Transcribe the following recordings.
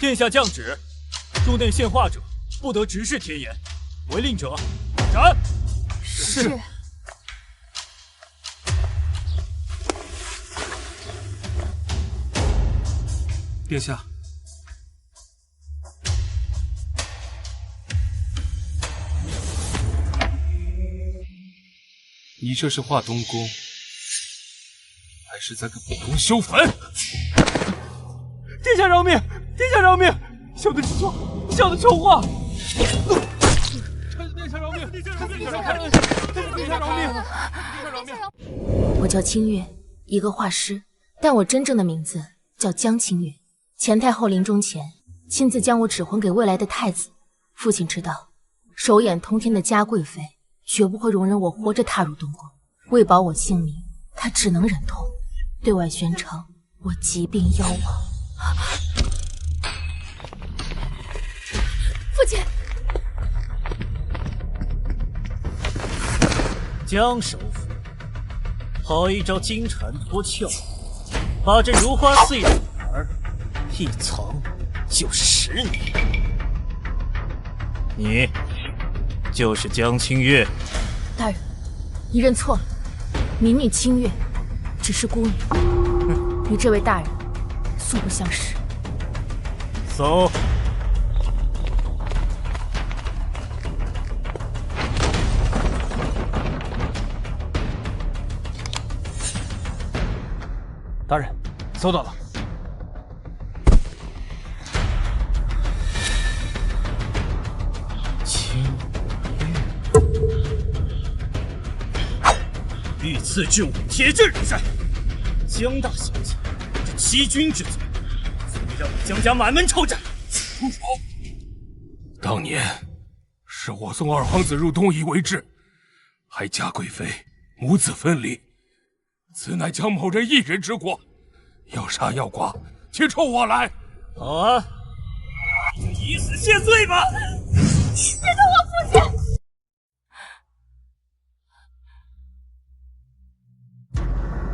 殿下降旨，入内献画者不得直视天颜，违令者斩。是。殿下，你这是画东宫，还是在给本宫修坟？殿下饶命！殿下饶命！小的知错，小的丑话。殿下饶命！殿下饶命！殿下饶命！殿下饶命！殿下饶命！我叫清月，一个画师，但我真正的名字叫江清月。前太后临终前，亲自将我指婚给未来的太子。父亲知道，手眼通天的嘉贵妃绝不会容忍我活着踏入东宫。为保我性命，他只能忍痛对外宣称我疾病夭亡。父亲，江首府，好一招金蝉脱壳，把这如花似玉的女儿一藏就是10年。你就是江清月。大人，你认错了，民女清月只是孤女，与这位大人素不相识。走。大人，搜到了。清月，御赐至武，铁证如山。江大小姐，这欺君之罪，足以让你江家满门抄斩。住手！当年是我送二皇子入东夷为质，还嘉贵妃母子分离。此乃江某人一人之过，要杀要剐，且冲我来！好啊，就以死谢罪吧！别动我父亲！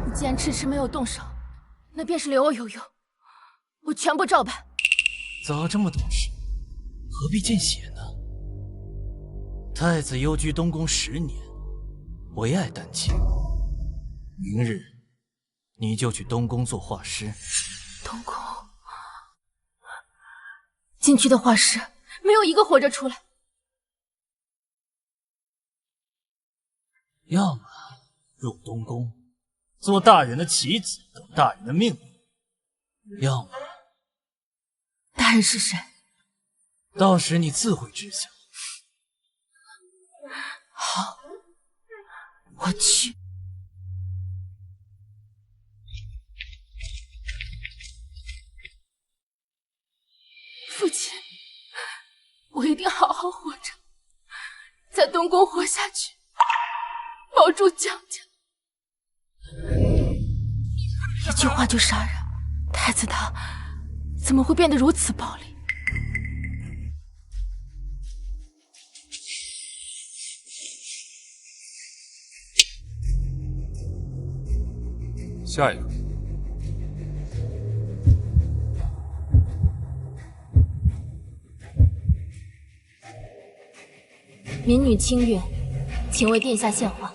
你既然迟迟没有动手，那便是留我有用，我全部照办。早这么懂事，何必见血呢？太子幽居东宫10年，唯爱丹青。明日，你就去东宫做画师。东宫进去的画师，没有一个活着出来。要么入东宫，做大人的棋子，等大人的命令；要么，大人是谁？到时你自会知晓。好，我去。父亲，我一定好好活着，在东宫活下去，保住江家。一句话就杀人，太子他怎么会变得如此暴力？下一个。民女清月，请为殿下献画。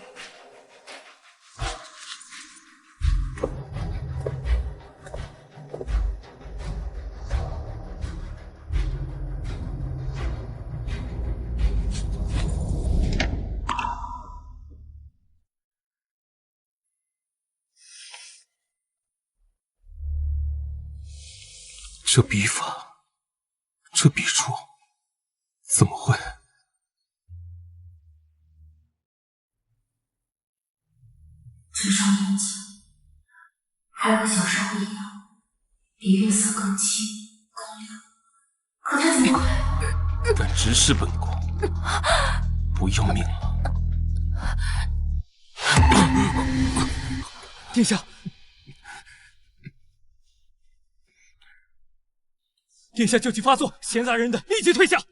这笔法，这笔触，怎么会？至少年轻，还和小时候一样，比月色更清更亮。可他怎么会？敢直视本宫，不要命了！殿下，殿下旧疾发作，闲杂人等立即退下。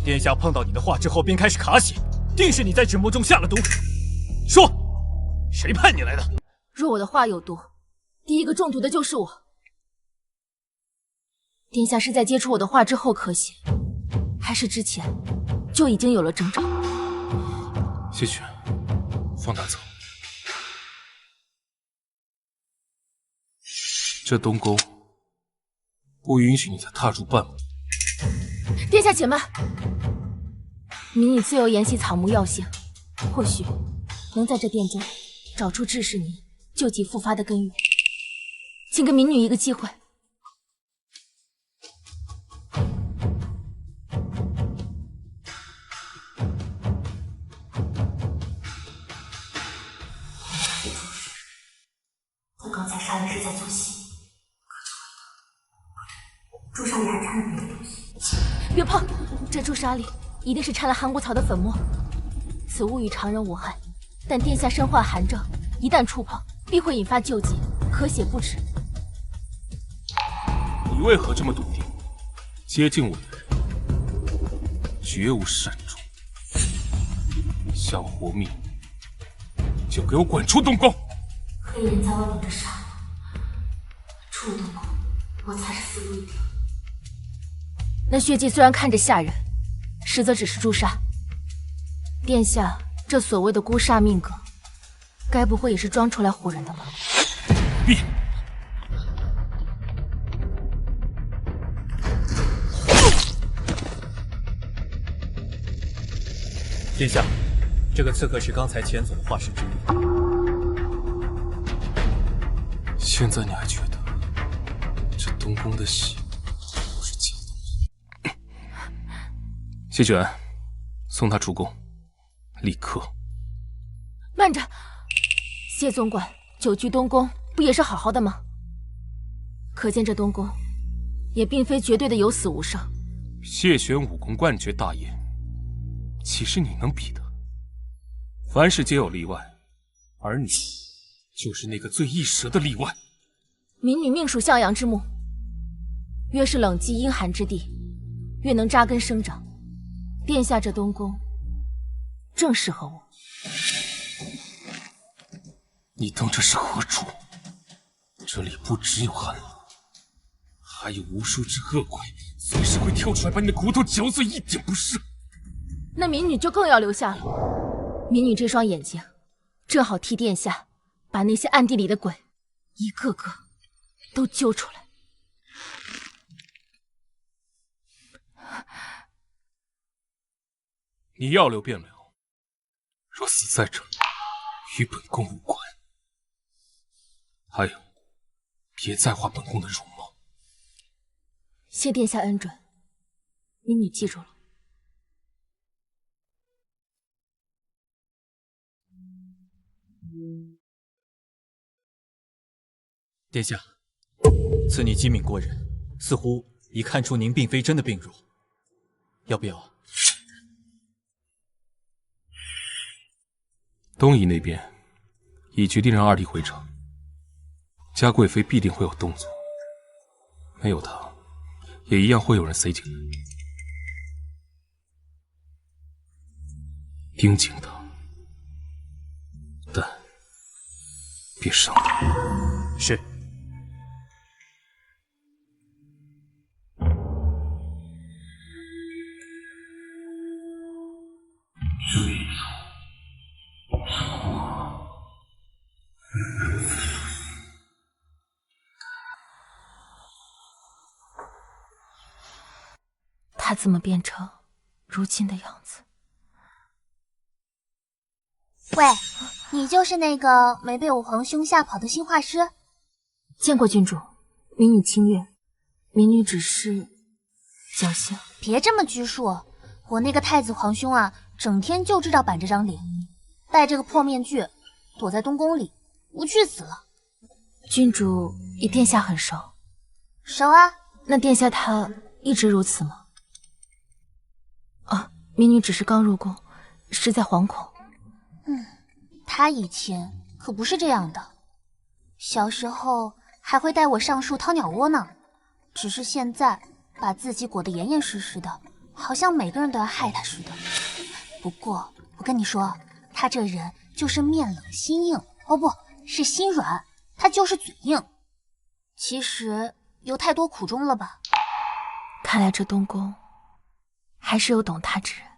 殿下碰到你的画之后便开始卡血，定是你在纸墨中下了毒。说，谁派你来的？若我的画有毒，第一个中毒的就是我。殿下是在接触我的画之后咳血，还是之前就已经有了征兆？谢雪，放他走。这东宫不允许你再踏入半步。殿下且慢，民女自有研习草木药性，或许能在这殿中找出致使您旧疾复发的根源，请给民女一个机会。我刚才杀人是在做戏，可这味道，朱砂里还掺了别的东西。别碰，这朱砂里一定是掺了寒骨草的粉末。此物与常人无害，但殿下身患寒症，一旦触碰，必会引发旧疾，咳血不止。你为何这么笃定？接近我的人，绝无善终。想活命，就给我滚出东宫！黑人在外面的杀我，出了东宫，我才是死路一条。那血迹虽然看着吓人，实则只是朱砂。殿下这所谓的孤煞命格，该不会也是装出来唬人的吧？闭！殿下，这个刺客是刚才遣走的画师之一。现在你还觉得这东宫的戏不是假的？谢卷，送他出宫，立刻。慢着，谢总管久居东宫，不也是好好的吗？可见这东宫也并非绝对的有死无生。谢玄武功冠绝大业，岂是你能比的？凡事皆有例外，而你就是那个最易折的例外。民女命属向阳之木，越是冷寂阴寒之地，越能扎根生长。殿下这东宫正适合我。你当这是何处？这里不只有寒冷，还有无数只恶鬼，随时会跳出来把你的骨头嚼碎，一点不剩。那民女就更要留下了。民女这双眼睛，正好替殿下把那些暗地里的鬼一个个都揪出来。你要留便留，若死在这，与本宫无关。还有，别再画本宫的容貌。谢殿下恩准，民女记住了。殿下，此女机敏过人，似乎已看出您并非真的病弱，要不要？东夷那边已决定让二弟回城，嘉贵妃必定会有动作，没有她，也一样会有人塞进来。盯紧她，但别伤她。是。他怎么变成如今的样子？喂，你就是那个没被我皇兄吓跑的新画师？见过郡主，民女清月。民女只是侥幸。别这么拘束，我那个太子皇兄啊，整天就知道板着张脸，戴着个破面具，躲在东宫里，无趣死了。郡主与殿下很熟？熟啊。那殿下他一直如此吗？啊，民女只是刚入宫，实在惶恐。他以前可不是这样的，小时候还会带我上树掏鸟窝呢，只是现在把自己裹得严严实实的，好像每个人都要害他似的。不过我跟你说，他这人就是面冷心硬，哦不是心软，他就是嘴硬。其实有太多苦衷了吧？看来这东宫还是有懂他之人。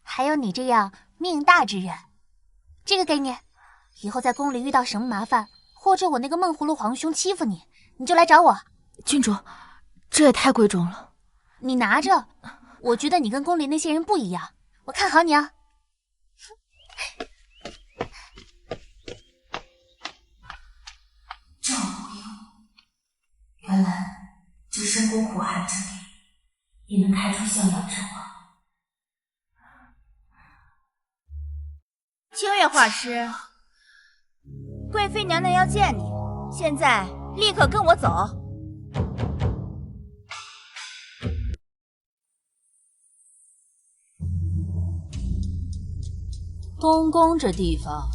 还有你这样命大之人。这个给你，以后在宫里遇到什么麻烦，或者我那个闷葫芦皇兄欺负你，你就来找我。郡主，这也太贵重了。你拿着，我觉得你跟宫里那些人不一样，我看好你啊。这么无用，原来这深宫苦寒之地也能开出逍遥之王。清月画师，贵妃娘娘要见你，现在立刻跟我走。东宫这地方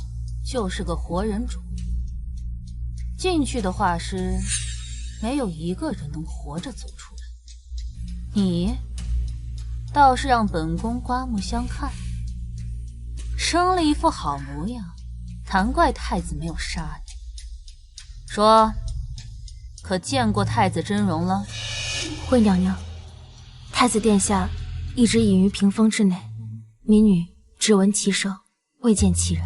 就是个活人冢，进去的画师没有一个人能活着走出来。你倒是让本宫刮目相看，生了一副好模样，难怪太子没有杀你。说，可见过太子真容了？惠娘娘，太子殿下一直隐于屏风之内，民女只闻其声，未见其人。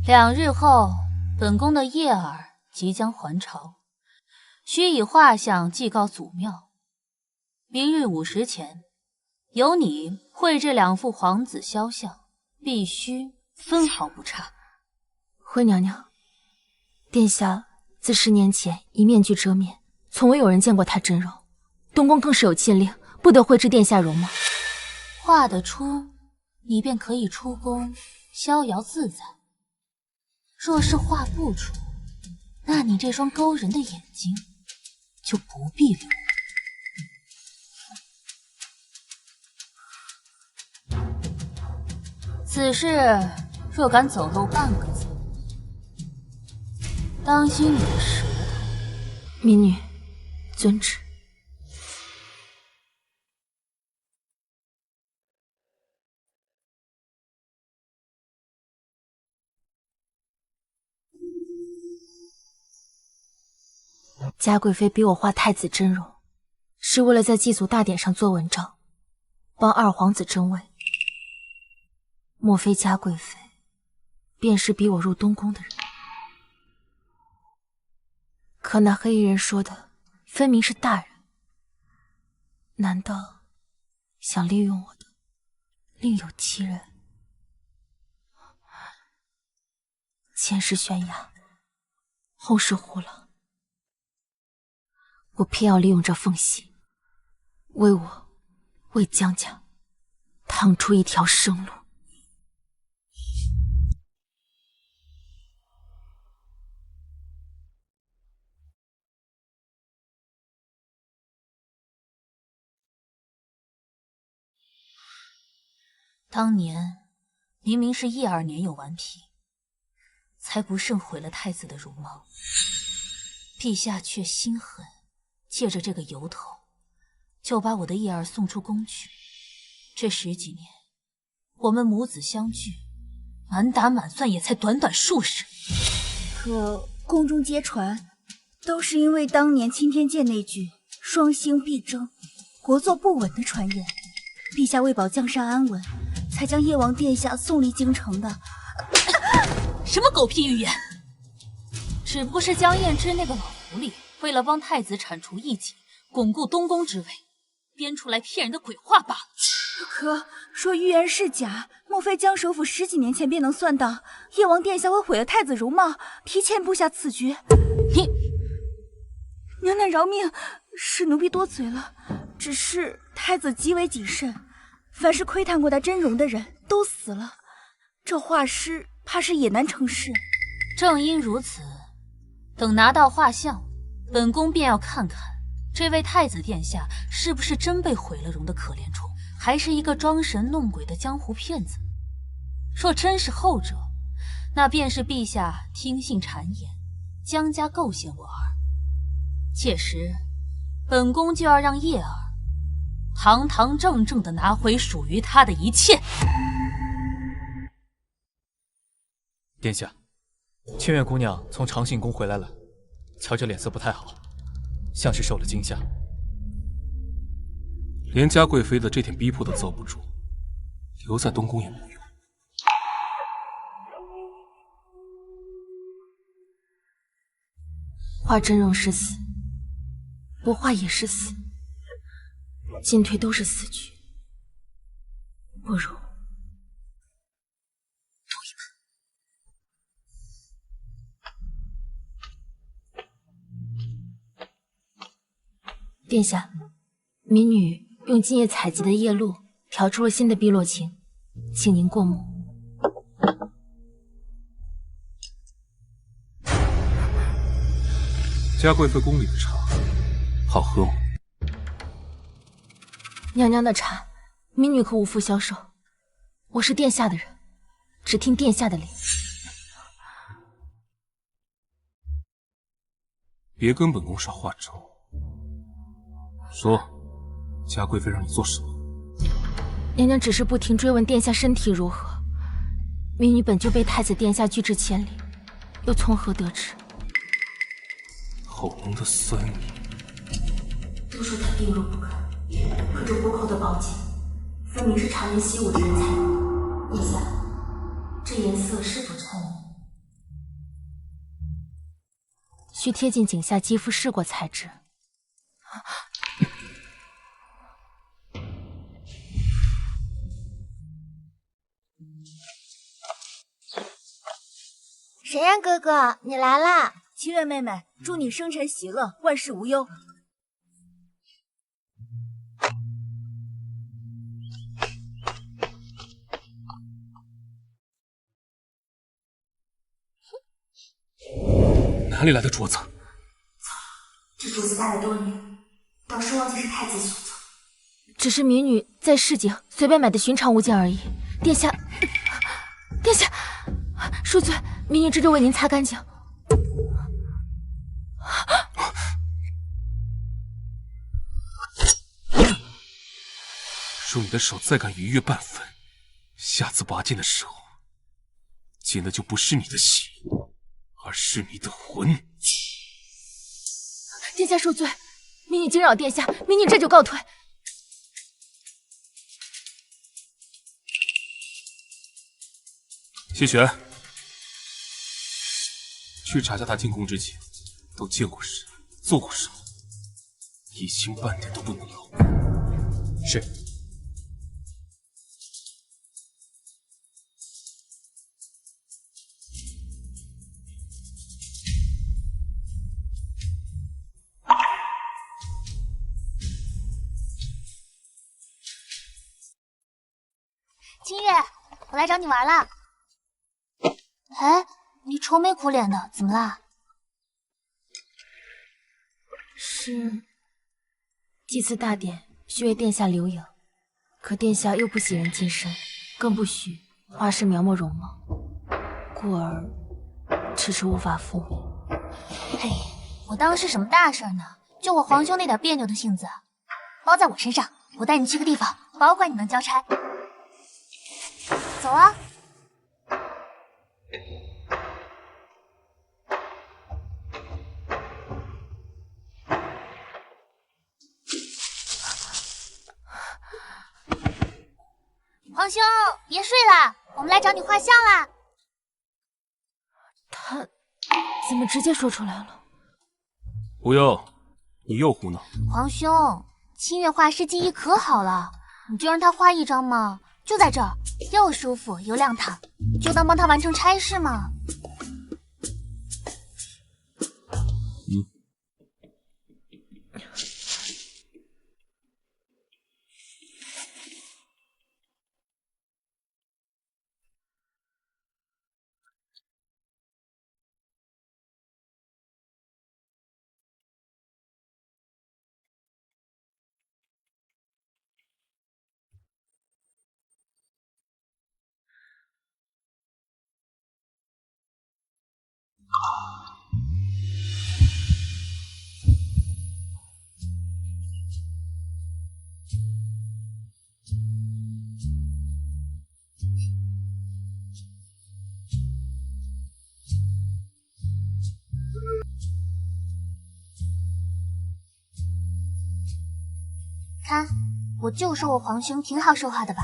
2日后，本宫的叶儿即将还朝，须以画像祭告祖庙。明日午时前，由你绘这2幅皇子肖像，必须分毫不差。惠娘娘，殿下自10年前以面具遮面，从未有人见过他真容。东宫更是有禁令，不得绘制殿下容貌。画得出，你便可以出宫，逍遥自在。若是画不出，那你这双勾人的眼睛就不必留了。此事若敢走漏半个字，当心你的舌头。民女遵旨。嘉贵妃逼我画太子真容，是为了在祭祖大典上做文章，帮二皇子争位。莫非嘉贵妃便是逼我入东宫的人？可那黑衣人说的分明是大人，难道想利用我的另有其人？前世悬崖，后世虎狼，我偏要利用这缝隙，为我，为江家趟出一条生路。当年明明是叶2年有顽皮，才不慎毁了太子的容貌，陛下却心狠，借着这个由头，就把我的叶儿送出宫去。这10几年，我们母子相聚，满打满算也才短短数日。可宫中皆传，都是因为当年青天剑那句“双星必争，国祚不稳”的传言，陛下为保江山安稳，才将叶王殿下送离京城的。什么狗屁预言！只不过是江燕之那个老狐狸，为了帮太子铲除异己，巩固东宫之位，编出来骗人的鬼话罢了。可说预言是假，莫非江首府10几年前便能算到叶王殿下会毁了太子容貌，提前布下此局？你娘娘饶命，是奴婢多嘴了。只是太子极为谨慎，凡是窥探过他真容的人都死了，这画师怕是也难成事。正因如此，等拿到画像，本宫便要看看这位太子殿下是不是真被毁了容的可怜虫，还是一个装神弄鬼的江湖骗子。若真是后者，那便是陛下听信谗言，江家构陷我儿。届时，本宫就要让叶儿堂堂正正地拿回属于他的一切。殿下，清月姑娘从长信宫回来了，瞧着脸色不太好。像是受了惊吓。连嘉贵妃的这点逼迫都遭不住，留在东宫也没用。画真容是死，不画也是死，进退都是死局，不如殿下，民女用今夜采集的夜露调出了新的碧落情，请您过目。嘉贵妃宫里的茶好喝吗？娘娘的茶，民女可无福消受。我是殿下的人，只听殿下的令。别跟本宫耍花招。说，嘉贵妃让你做什么？娘娘只是不停追问殿下身体如何，民女本就被太子殿下拒之千里，又从何得知？喉咙的酸意。都说他病弱不堪，可这虎口的宝剑，分明是常人习武的人才有。殿下，这颜色是否称你？需贴近颈下肌肤试过才知。沈嫣哥哥，你来啦！清月妹妹，祝你生辰喜乐，万事无忧。哪里来的镯子？这镯子戴了多年，倒是忘记是太子所赠，只是民女在市井随便买的寻常物件而已。殿下，殿下，恕罪，民女这就为您擦干净。若你的手再敢逾越半分，下次拔剑的时候，溅的就不是你的血，而是你的魂。殿下恕罪，民女惊扰殿下，民女这就告退。谢玄，去查下他进宫之前都见过谁，做过什么，一星半点都不能漏。是。清月，我来找你玩了。哎，你愁眉苦脸的，怎么啦？是祭祀大典需为殿下留影，可殿下又不喜人近身，更不许画师描摹容貌，故而迟迟无法赴命。嘿，我当是什么大事呢？就我皇兄那点别扭的性子，包在我身上。我带你去个地方，保管你能交差。走啊！皇兄，别睡了，我们来找你画像啦。他怎么直接说出来了？无忧，你又胡闹！皇兄，清月画师技艺可好了，你就让他画一张嘛，就在这儿，又舒服又亮堂，就当帮他完成差事嘛。看，我就说我皇兄挺好说话的吧？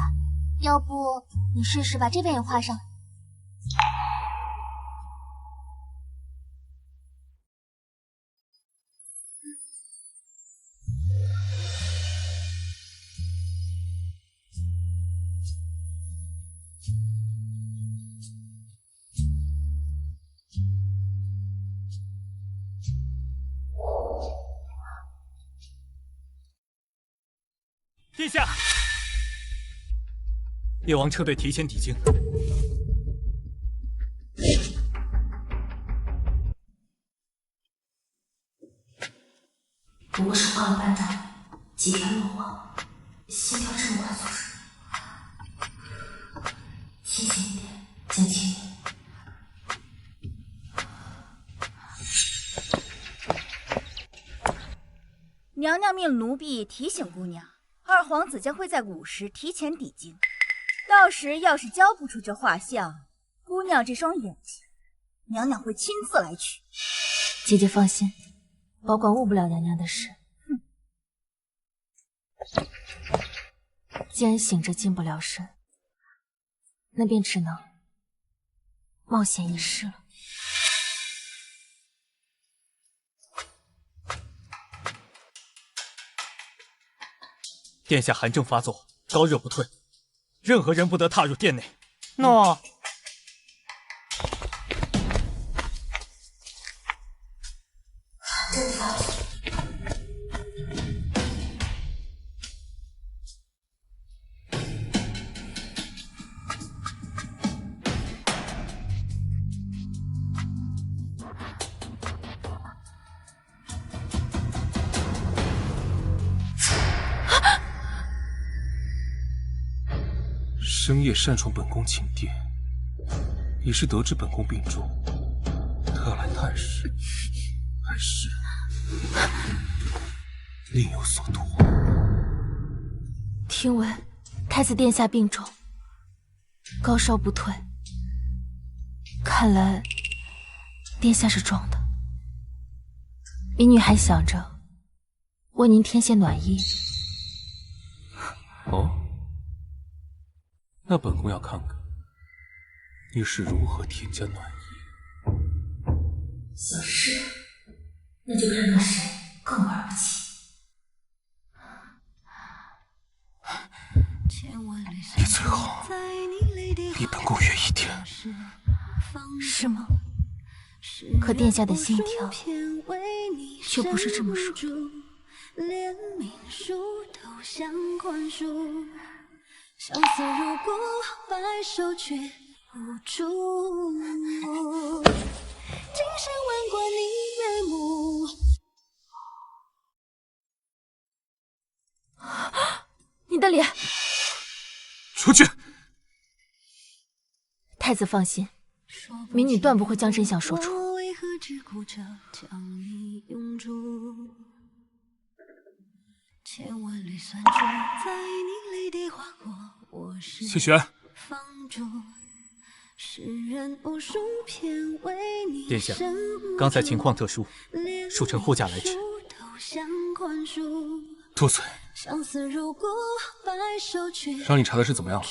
要不你试试把这边也画上。殿下，叶王车队提前抵京。不过是换了班长，几天落荒，心跳这么快速是？清醒一点，江清月。娘娘命奴婢提醒姑娘，二皇子将会在午时提前抵京。到时要是交不出这画像，姑娘这双眼睛，娘娘会亲自来取。姐姐放心，保管误不了娘娘的事。既然醒着近不了身，那便只能冒险一试了。殿下寒症发作，高热不退，任何人不得踏入殿内。诺。深夜擅闯本宫寝殿，已是得知本宫病重，特来探视，还是另有所图？听闻太子殿下病重，高烧不退，看来殿下是装的。民女还想着为您添些暖衣。哦。那本宫要看看你是如何添加暖意。小事，那就看看谁更玩不起。你最好离本宫远一点。是吗？可殿下的心跳却不是这么说。相思如故，白首却无助。今生吻过你眉目。你的脸！出去！太子放心，民女断不会将真相说出。谢玄，殿下，刚才情况特殊，恕臣护驾来迟。多嘴。让你查的事怎么样了？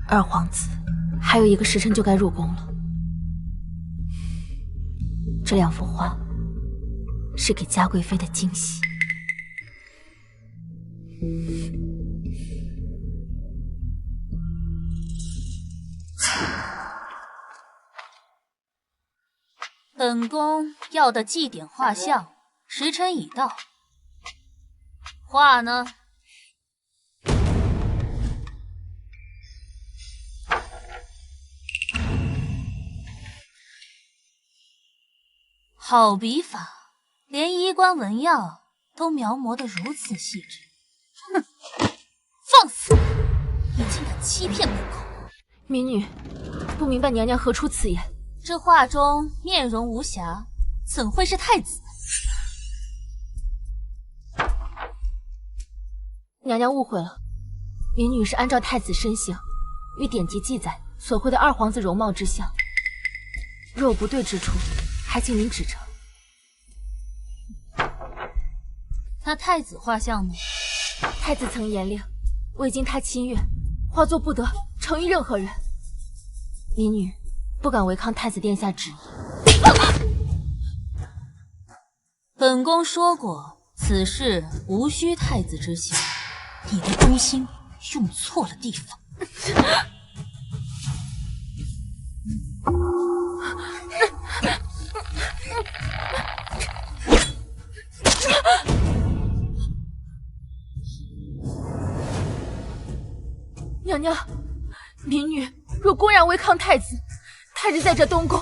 二皇子，还有1个时辰就该入宫了。这2幅画是给嘉贵妃的惊喜。本宫要的祭典画像时辰已到，画呢？好笔法，连衣冠纹样都描摹得如此细致。哼，放肆！你竟敢欺骗本宫！民女不明白娘娘何出此言。这画中面容无瑕，怎会是太子？娘娘误会了，民女是按照太子身形与典籍记载所绘的二皇子容貌之像，若有不对之处，还请您指正。那太子画像呢？太子曾严令，未经他亲阅，画作不得呈于任何人。民女不敢违抗太子殿下旨意。本宫说过，此事无需太子知晓。你的忠心用错了地方。娘娘，民女若公然违抗太子，太子在这东宫，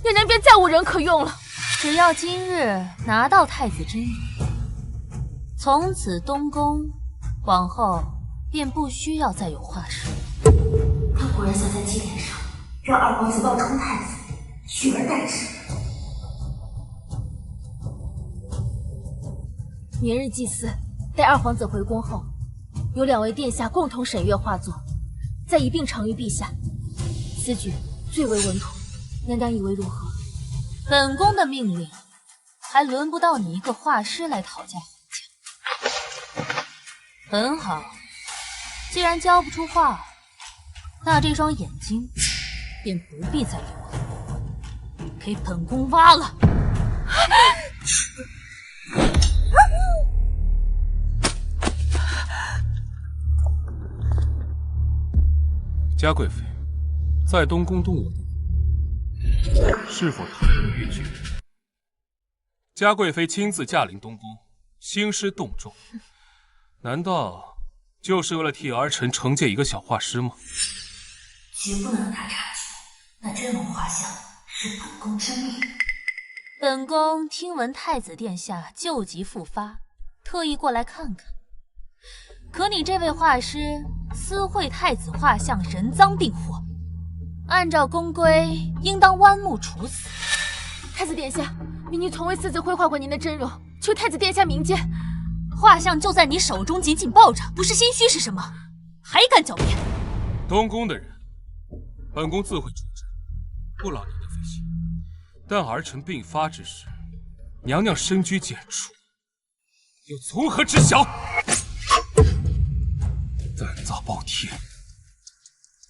娘娘便再无人可用了。只要今日拿到太子真容，从此东宫往后便不需要再有画师。他果然想在祭典上让二皇子冒充太子，取而代之。明日祭祀，待二皇子回宫后，由两位殿下共同审阅画作，再一并呈于陛下。此举最为稳妥，娘娘以为如何？本宫的命令，还轮不到你一个画师来讨价还价。很好，既然交不出画，那这双眼睛便不必再留了，给本宫挖了。嘉贵妃，在东宫动武，是否讨论越剧？嘉贵妃亲自驾临东宫，兴师动众，难道就是为了替儿臣惩戒一个小画师吗？绝不能让他察觉，那真容画像是本宫真命。本宫听闻太子殿下旧疾复发，特意过来看看。可你这位画师私绘太子画像，人赃并获，按照宫规，应当剜目处死。太子殿下，民女从未私自绘画过您的真容，求太子殿下明鉴。画像就在你手中紧紧抱着，不是心虚是什么？还敢狡辩？东宫的人，本宫自会处置，不劳您的费心。但儿臣病发之时，娘娘身居简出，又从何知晓？胆大包天，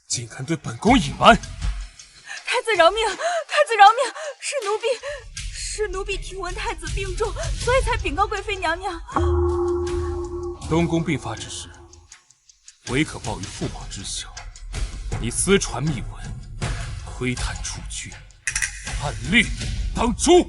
竟敢对本宫隐瞒！太子饶命！太子饶命！是奴婢听闻太子病重，所以才禀告贵妃娘娘。东宫病发之时，唯可报于父王知晓。你私传密文，窥探储君，按律当诛。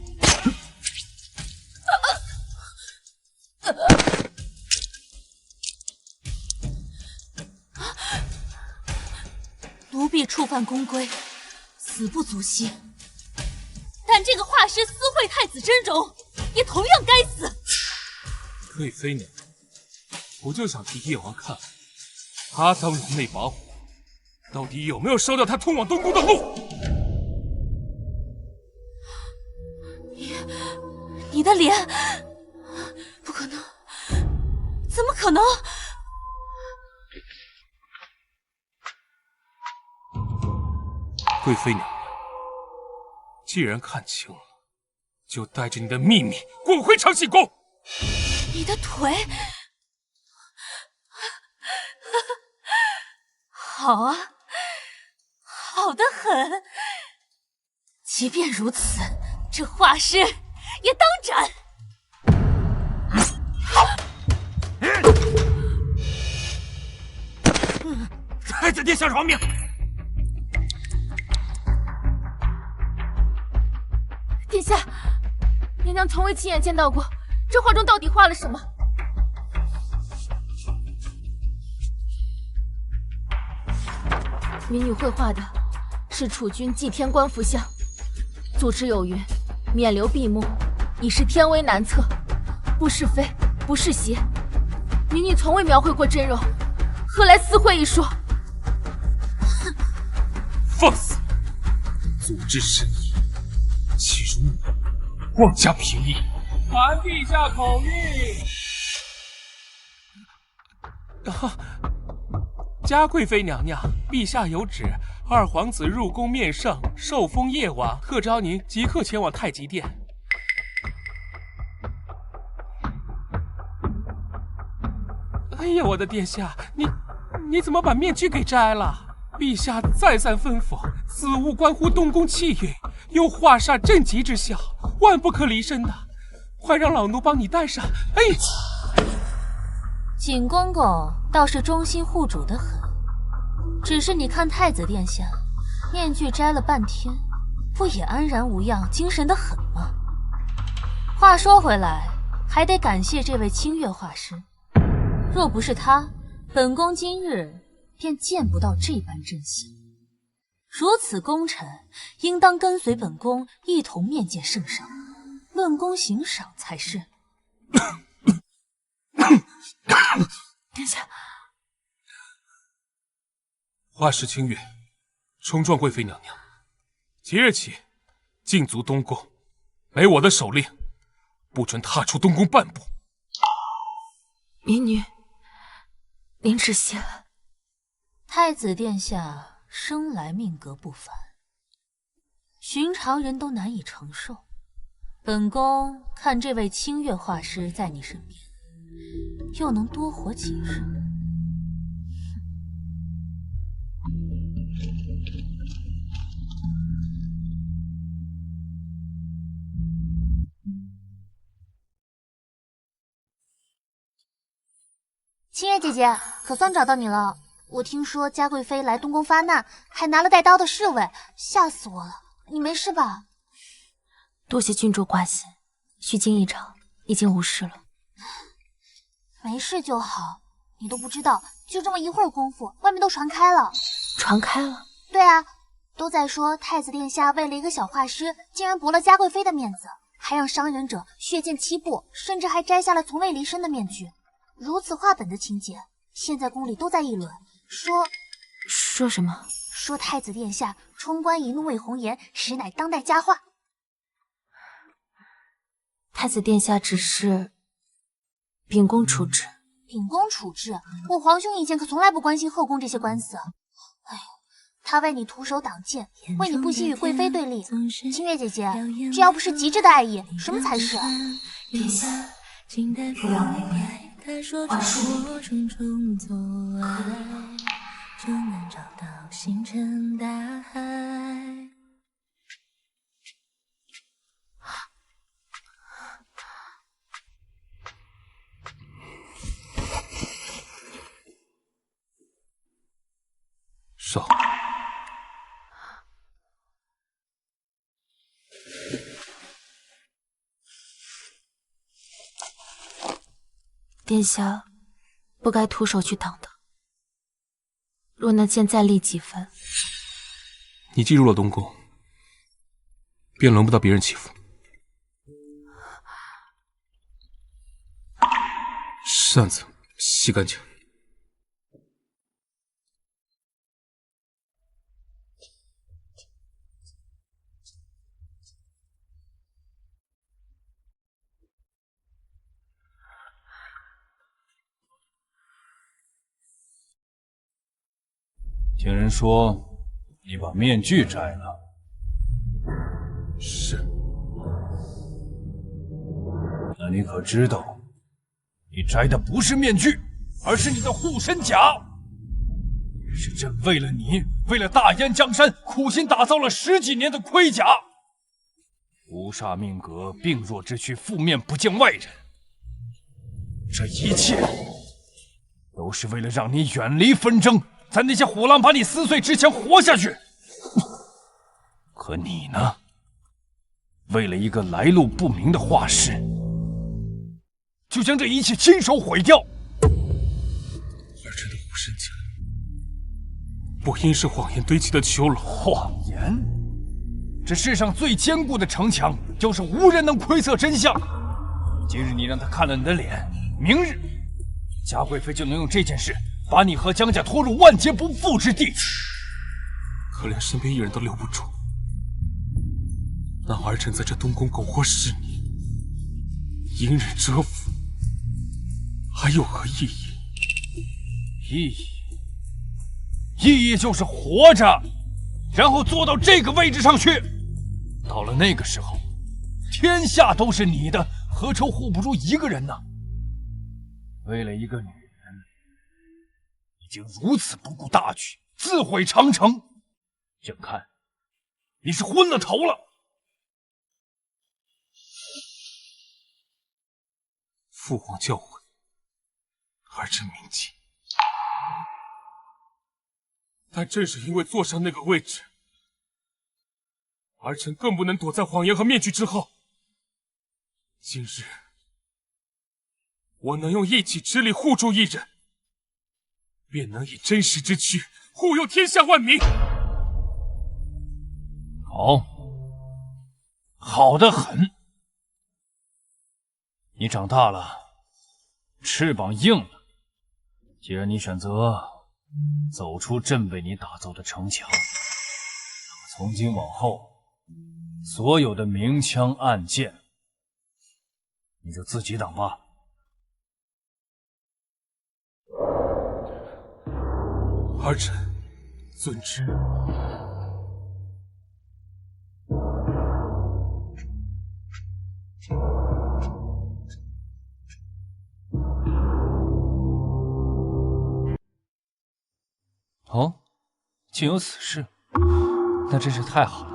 奴婢触犯宫规，死不足惜。但这个画师私绘太子真容，也同样该死。贵妃娘娘，我就想替叶王看看，他当年那把火，到底有没有烧掉他通往东宫的路？你的脸，不可能，怎么可能？贵妃娘娘，既然看清了，就带着你的秘密滚回长信宫。你的腿，好啊，好得很。即便如此，这画师也当斩。太子殿下饶命！殿下，娘娘从未亲眼见到过，这画中到底画了什么？民女绘画的是储君祭天官符像，祖旨有云：免流闭目，已是天威难测，不是非，不是邪。民女从未描绘过真容，何来私绘一说？放肆！祖之神意，岂如我妄加评议？传陛下口谕。嘉贵妃娘娘，陛下有旨，二皇子入宫面圣，受封夜王，特召您即刻前往太极殿。哎呀，我的殿下，你怎么把面具给摘了？陛下再三吩咐，此物关乎东宫气运，有化煞镇疾之效，万不可离身的。快让老奴帮你戴上。哎，景公公倒是忠心护主的很，只是你看太子殿下，面具摘了半天，不也安然无恙，精神的很吗？话说回来，还得感谢这位清月画师，若不是他，本宫今日便见不到这般真相。如此功臣，应当跟随本宫一同面见圣上，论功行赏才是。殿下，画师清月，冲撞贵妃娘娘，即日起禁足东宫，没我的手令，不准踏出东宫半步。民女，您止歇了。太子殿下生来命格不凡，寻常人都难以承受。本宫看这位清月画师在你身边，又能多活几日？清月姐姐，可算找到你了。我听说嘉贵妃来东宫发难，还拿了带刀的侍卫，吓死我了。你没事吧？多谢郡主挂心，虚惊一场，已经无事了。没事就好。你都不知道，就这么一会儿功夫，外面都传开了。传开了？对啊，都在说太子殿下为了一个小画师，竟然驳了嘉贵妃的面子，还让伤人者血溅七步，甚至还摘下了从未离身的面具。如此画本的情节，现在宫里都在议论，说什么？说太子殿下冲冠一怒为红颜，实乃当代佳话。太子殿下只是秉公处置。秉公处置？我皇兄以前可从来不关心后宫这些官司。哎呦，他为你徒手挡剑，为你不惜与贵妃对立。清月姐姐，这要不是极致的爱意，什么才是？殿下，不要为念，话说重重做爱，就能找到星辰大海。上。殿下不该徒手去挡的，若那剑再利几分，你进入了东宫，便轮不到别人欺负。扇子洗干净。听人说你把面具摘了。是。那你可知道，你摘的不是面具，而是你的护身甲。是朕为了你，为了大燕江山，苦心打造了10几年的盔甲。无煞命格，病弱之躯，负面不见外人。这一切都是为了让你远离纷争，在那些虎狼把你撕碎之前活下去。可你呢？为了一个来路不明的画师，就将这一切亲手毁掉。儿臣的护身甲，不应是谎言堆起的囚笼。谎言？这世上最坚固的城墙，就是无人能窥测真相。今日你让他看了你的脸，明日嘉贵妃就能用这件事把你和江家拖入万劫不复之地。可连身边一人都留不住，那儿臣在这东宫苟活10年，隐忍蛰伏，还有何意义？意义就是活着，然后坐到这个位置上去。到了那个时候，天下都是你的，何愁护不住一个人呢？为了一个女人，已经如此不顾大局，自毁长城，眼看你是昏了头了。父皇教诲，儿臣铭记。但正是因为坐上那个位置，儿臣更不能躲在谎言和面具之后。今日，我能用一己之力护住一人，便能以真实之躯护佑天下万民。好得很。你长大了，翅膀硬了。既然你选择走出朕为你打造的城墙，那么从今往后，所有的明枪暗箭，你就自己挡吧。儿臣遵旨。哦，竟有此事，那真是太好了。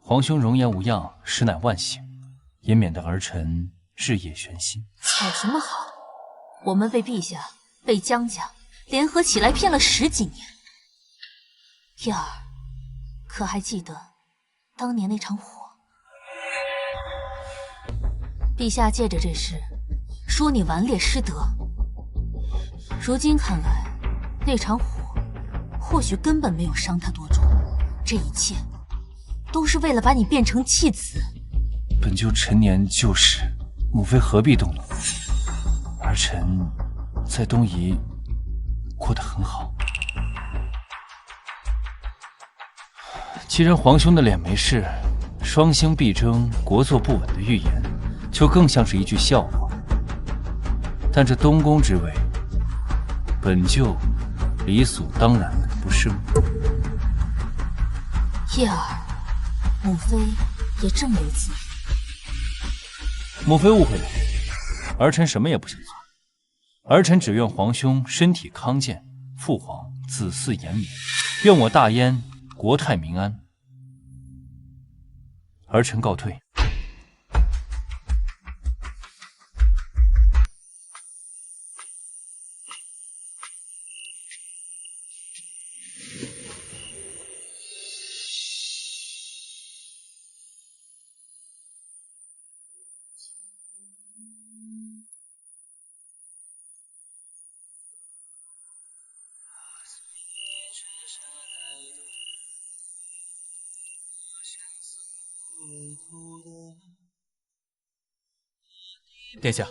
皇兄容颜无恙，实乃万幸，也免得儿臣日夜悬心。好什么好？我们被陛下、被江家联合起来骗了10几年。叶儿，可还记得当年那场火？陛下借着这事说你顽劣失德，如今看来，那场火或许根本没有伤他多重，这一切都是为了把你变成弃子。本就陈年旧事，母妃何必动怒？儿臣在东夷过得很好。既然皇兄的脸没事，双星必争，国祚不稳的预言，就更像是一句笑话。但这东宫之位，本就理所当然的，不是吗？叶儿，母妃也正有此意。母妃误会了，儿臣什么也不想做，儿臣只愿皇兄身体康健，父皇子嗣延绵，愿我大燕国泰民安。儿臣告退。殿下，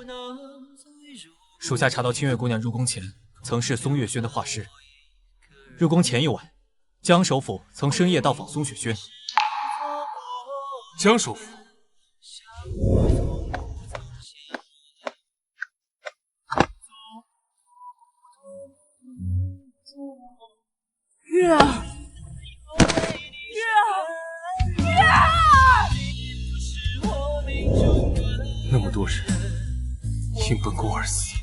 属下查到清月姑娘入宫前曾是松月轩的画师。入宫前一晚，江首府曾深夜到访松雪轩。江首府，月儿，那么多人因本宫而死，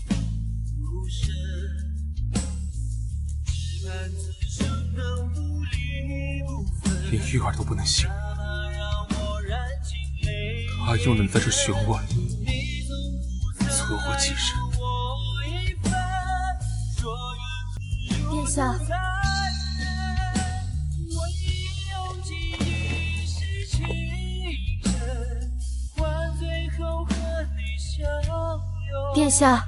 连玉儿都不能幸免，他又能在这弦外存活几日？殿下，殿下，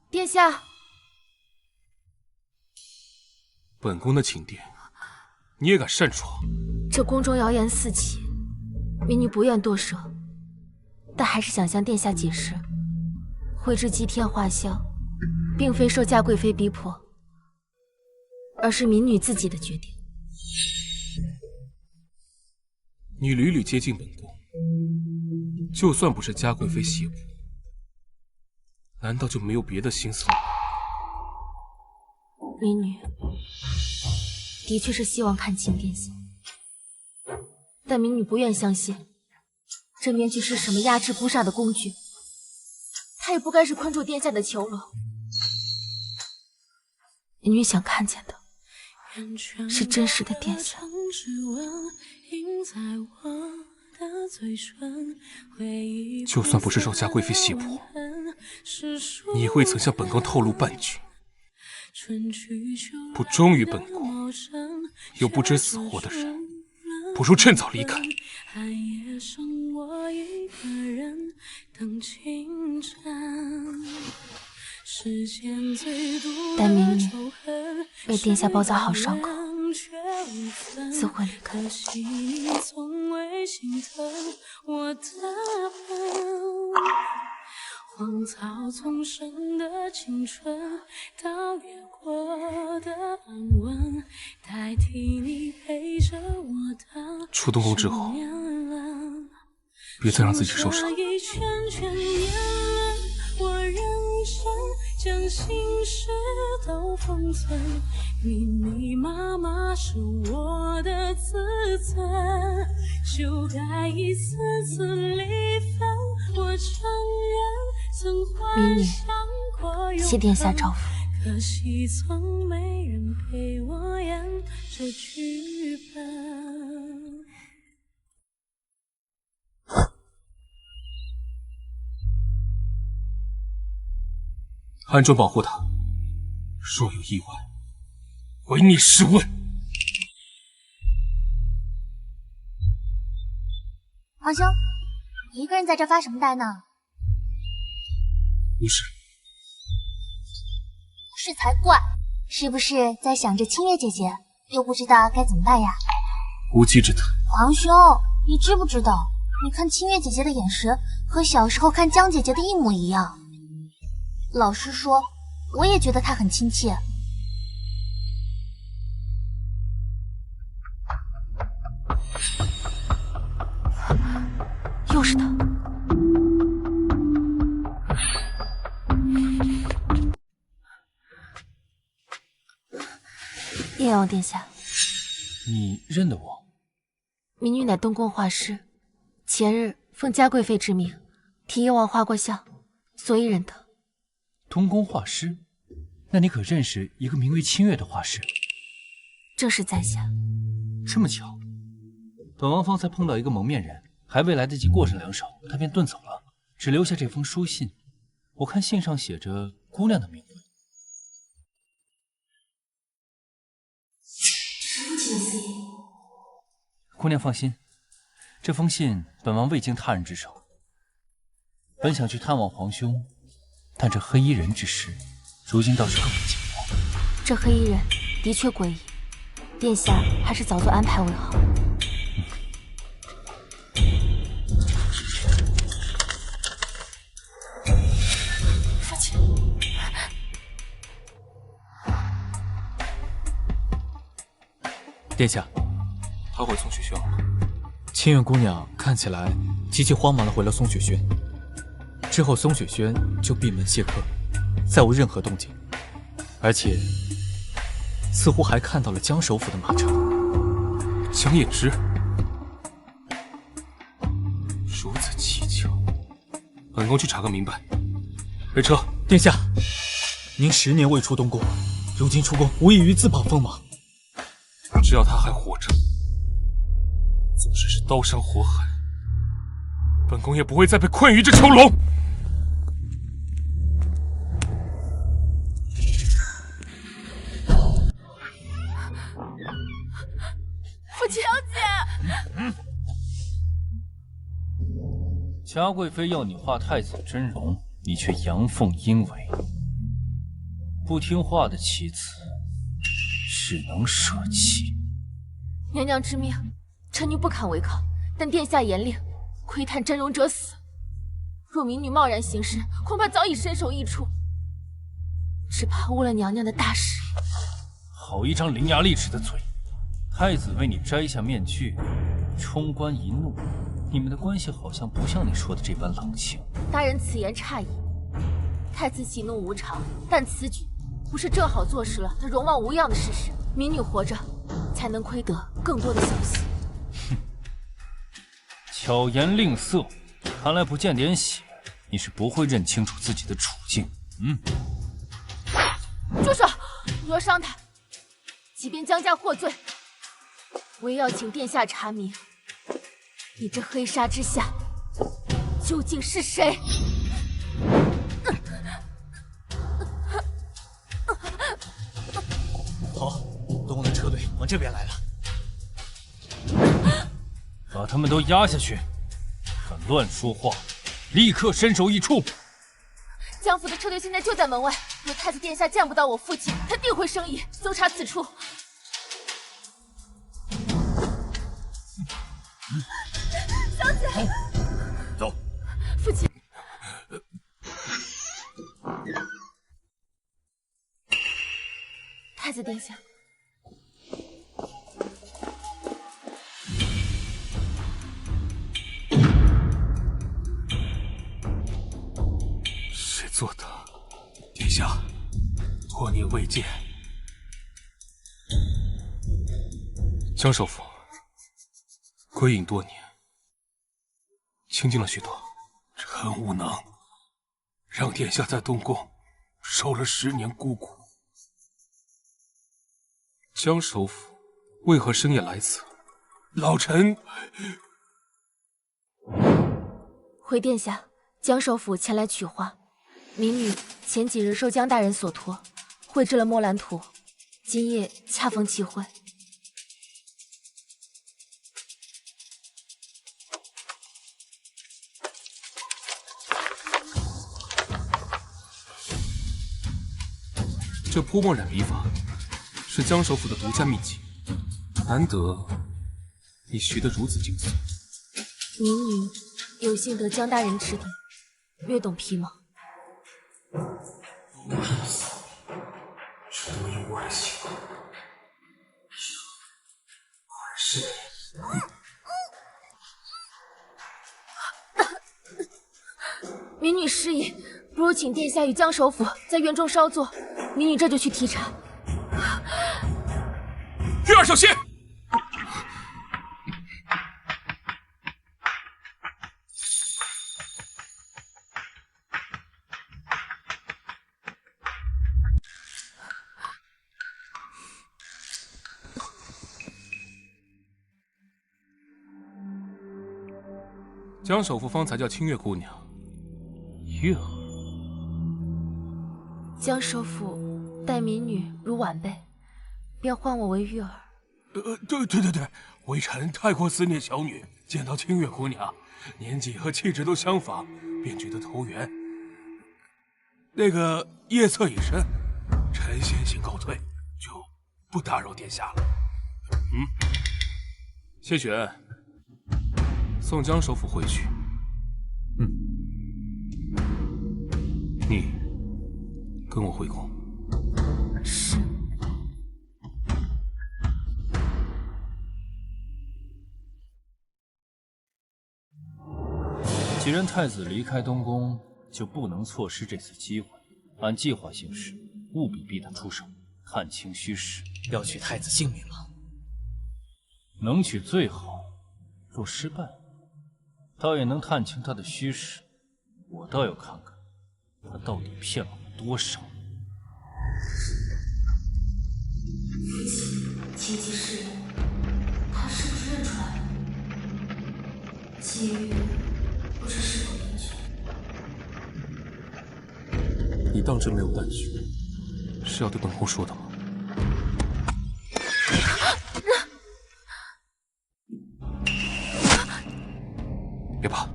殿下，本宫的寝殿，你也敢擅闯？这宫中谣言四起，民女不愿多说，但还是想向殿下解释，绘制祭天画像，并非受嘉贵妃逼迫，而是民女自己的决定。你屡屡接近本宫，就算不是嘉贵妃胁迫，难道就没有别的心思吗？民女的确是希望看清殿下，但民女不愿相信这面具是什么压制不杀的工具，它也不该是困住殿下的囚笼。民女想看见的是真实的殿下。就算不是受嘉贵妃胁迫，你也未曾向本宫透露半句。不忠于本宫又不知死活的人，不如趁早离开。待民女为殿下包扎好伤口，自会离开。荒草丛生的青春，到越过的安稳，代替你陪着我的。出东宫之后，别再让自己受伤。我认真将心事都封存，密密麻麻是我的自尊，就该一次次离分。我承认曾幻想过永谢殿下招抚。可惜从没人陪我演这剧本。暗中保护他，若有意外，唯你是问。皇兄，你一个人在这发什么呆呢？无事。不是才怪，是不是在想着清月姐姐，又不知道该怎么办呀？无稽之谈。皇兄，你知不知道，你看清月姐姐的眼神和小时候看江姐姐的一模一样。老实说，我也觉得她很亲切。又是他。叶王殿下，你认得我？民女乃东宫画师，前日奉嘉贵妃之命替叶王画过像，所以认得。东宫画师？那你可认识一个名为清月的画师？正是在下。这么巧，本王方才碰到一个蒙面人，还未来得及过上两手，他便遁走了，只留下这封书信。我看信上写着姑娘的名字。姑娘放心，这封信本王未经他人之手。本想去探望皇兄，但这黑衣人之事，如今倒是更为紧迫。这黑衣人的确诡异，殿下还是早做安排为好。父亲，殿下，他回宋雪轩了。清月姑娘看起来极其慌忙地回了宋雪轩，之后宋雪轩就闭门谢客，再无任何动静，而且似乎还看到了江首府的马车。江衍之，如此蹊跷，本宫去查个明白。备车。殿下，您10年未出东宫，如今出宫无异于自报锋芒。只要他还活着，纵使是刀山火海，本宫也不会再被困于这囚笼。父亲，小姐，嘉贵妃要你画太子真容，你却阳奉阴违。不听话的妻子，只能舍弃。娘娘之命，臣女不敢违抗，但殿下严令，窥探真容者死。若民女贸然行事，恐怕早已身首异处，只怕误了娘娘的大事。好一张伶牙俐齿的嘴！太子为你摘下面具，冲冠一怒，你们的关系好像不像你说的这般冷清。大人此言差矣。太子喜怒无常，但此举不是正好坐实了他容貌无恙的事实。民女活着，才能窥得更多的消息。哼，巧言令色，看来不见点血，你是不会认清楚自己的处境。住手！不要伤他。即便江家获罪，我也要请殿下查明，你这黑纱之下究竟是谁？好，东宫的车队往这边来了，把他们都压下去！敢乱说话，立刻身首异处！江府的车队现在就在门外，若太子殿下见不到我父亲，他定会生疑，搜查此处。小姐，走。父亲。太子殿下，谁做的？殿下，多年未见。江首府归隐多年，清静了许多。臣无能，让殿下在东宫受了10年孤苦。江首府为何深夜来此？老臣回殿下，江首府前来取画。民女前几日受江大人所托，绘制了墨兰图，今夜恰逢其会。这泼墨染笔法是江首府的独家秘籍，难得你学得如此精髓。民女有幸得江大人指点，略懂皮毛。这都因我的行为，是民女失忆，不如请殿下与江首府在院中稍坐，民女这就去提查。玉儿小心！江首府方才叫清月姑娘，月儿。江首府待民女如晚辈，便唤我为玉儿。对，微臣太过思念小女，见到清月姑娘，年纪和气质都相仿，便觉得投缘。那个夜侧已深，臣先行告退，就不打扰殿下了。谢雪，送江首府回去。你跟我回宫。是。既然太子离开东宫，就不能错失这次机会。按计划行事，务必逼他出手，探清虚实。要取太子性命吗？能取最好，若失败，倒也能探清他的虚实。我倒要看看他到底骗了我多少。父亲，切记试验，他是不是认出来了？结玉不知是否明确。你当真没有断续？是要对本宫说的吗？别怕，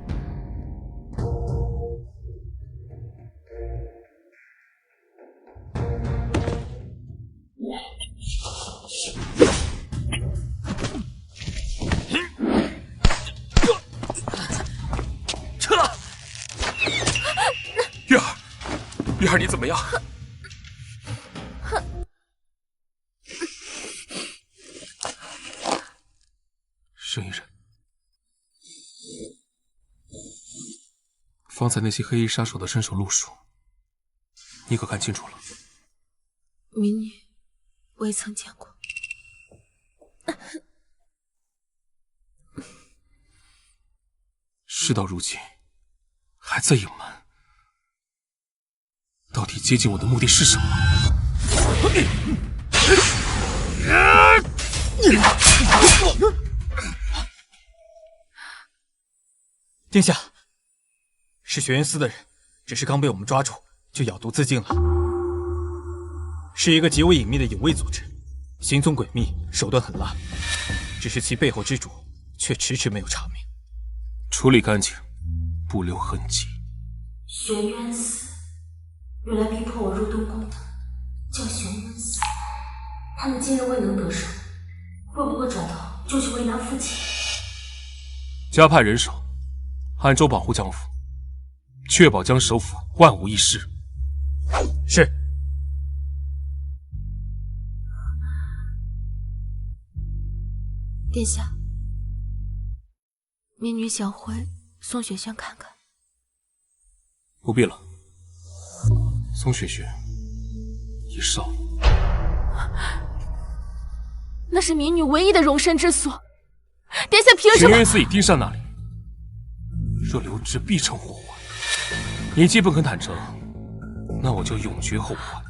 儿你怎么样？生意人，方才那些黑衣杀手的身手路数，你可看清楚了？民女未曾见过。事到如今，还在隐瞒，到底接近我的目的是什么？殿下，是学院司的人，只是刚被我们抓住，就咬毒自尽了。是一个极为隐秘的有为组织，行踪诡秘，手段狠辣，只是其背后之主却迟迟没有查明。处理干净，不留痕迹。玄渊司，原来逼迫我入东宫的叫玄渊司，他们今日未能得手，会不会转头就去为难父亲？加派人手，暗中保护江府，确保江首府万无一失。是。殿下，民女想回宋雪轩看看。不必了，宋雪轩已少。那是民女唯一的容身之所，殿下凭什么？玄渊司已盯上那里，若留之必成祸患。你既不肯坦诚，那我就永绝后患。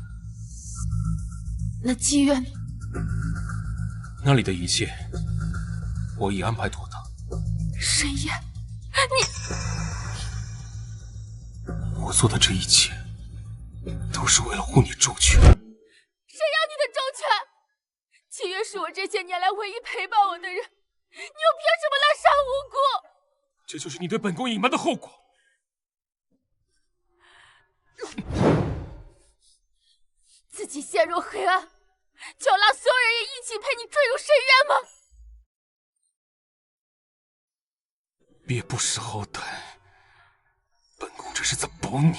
那妓院里，那里的一切，我已安排妥当。申燕，我做的这一切，都是为了护你周全。谁要你的周全？七月是我这些年来唯一陪伴我的人，你又凭什么滥杀无辜？这就是你对本宫隐瞒的后果。自己陷入黑暗，就要让所有人也一起陪你坠入深渊吗？别不识好歹，本宫这是在保你。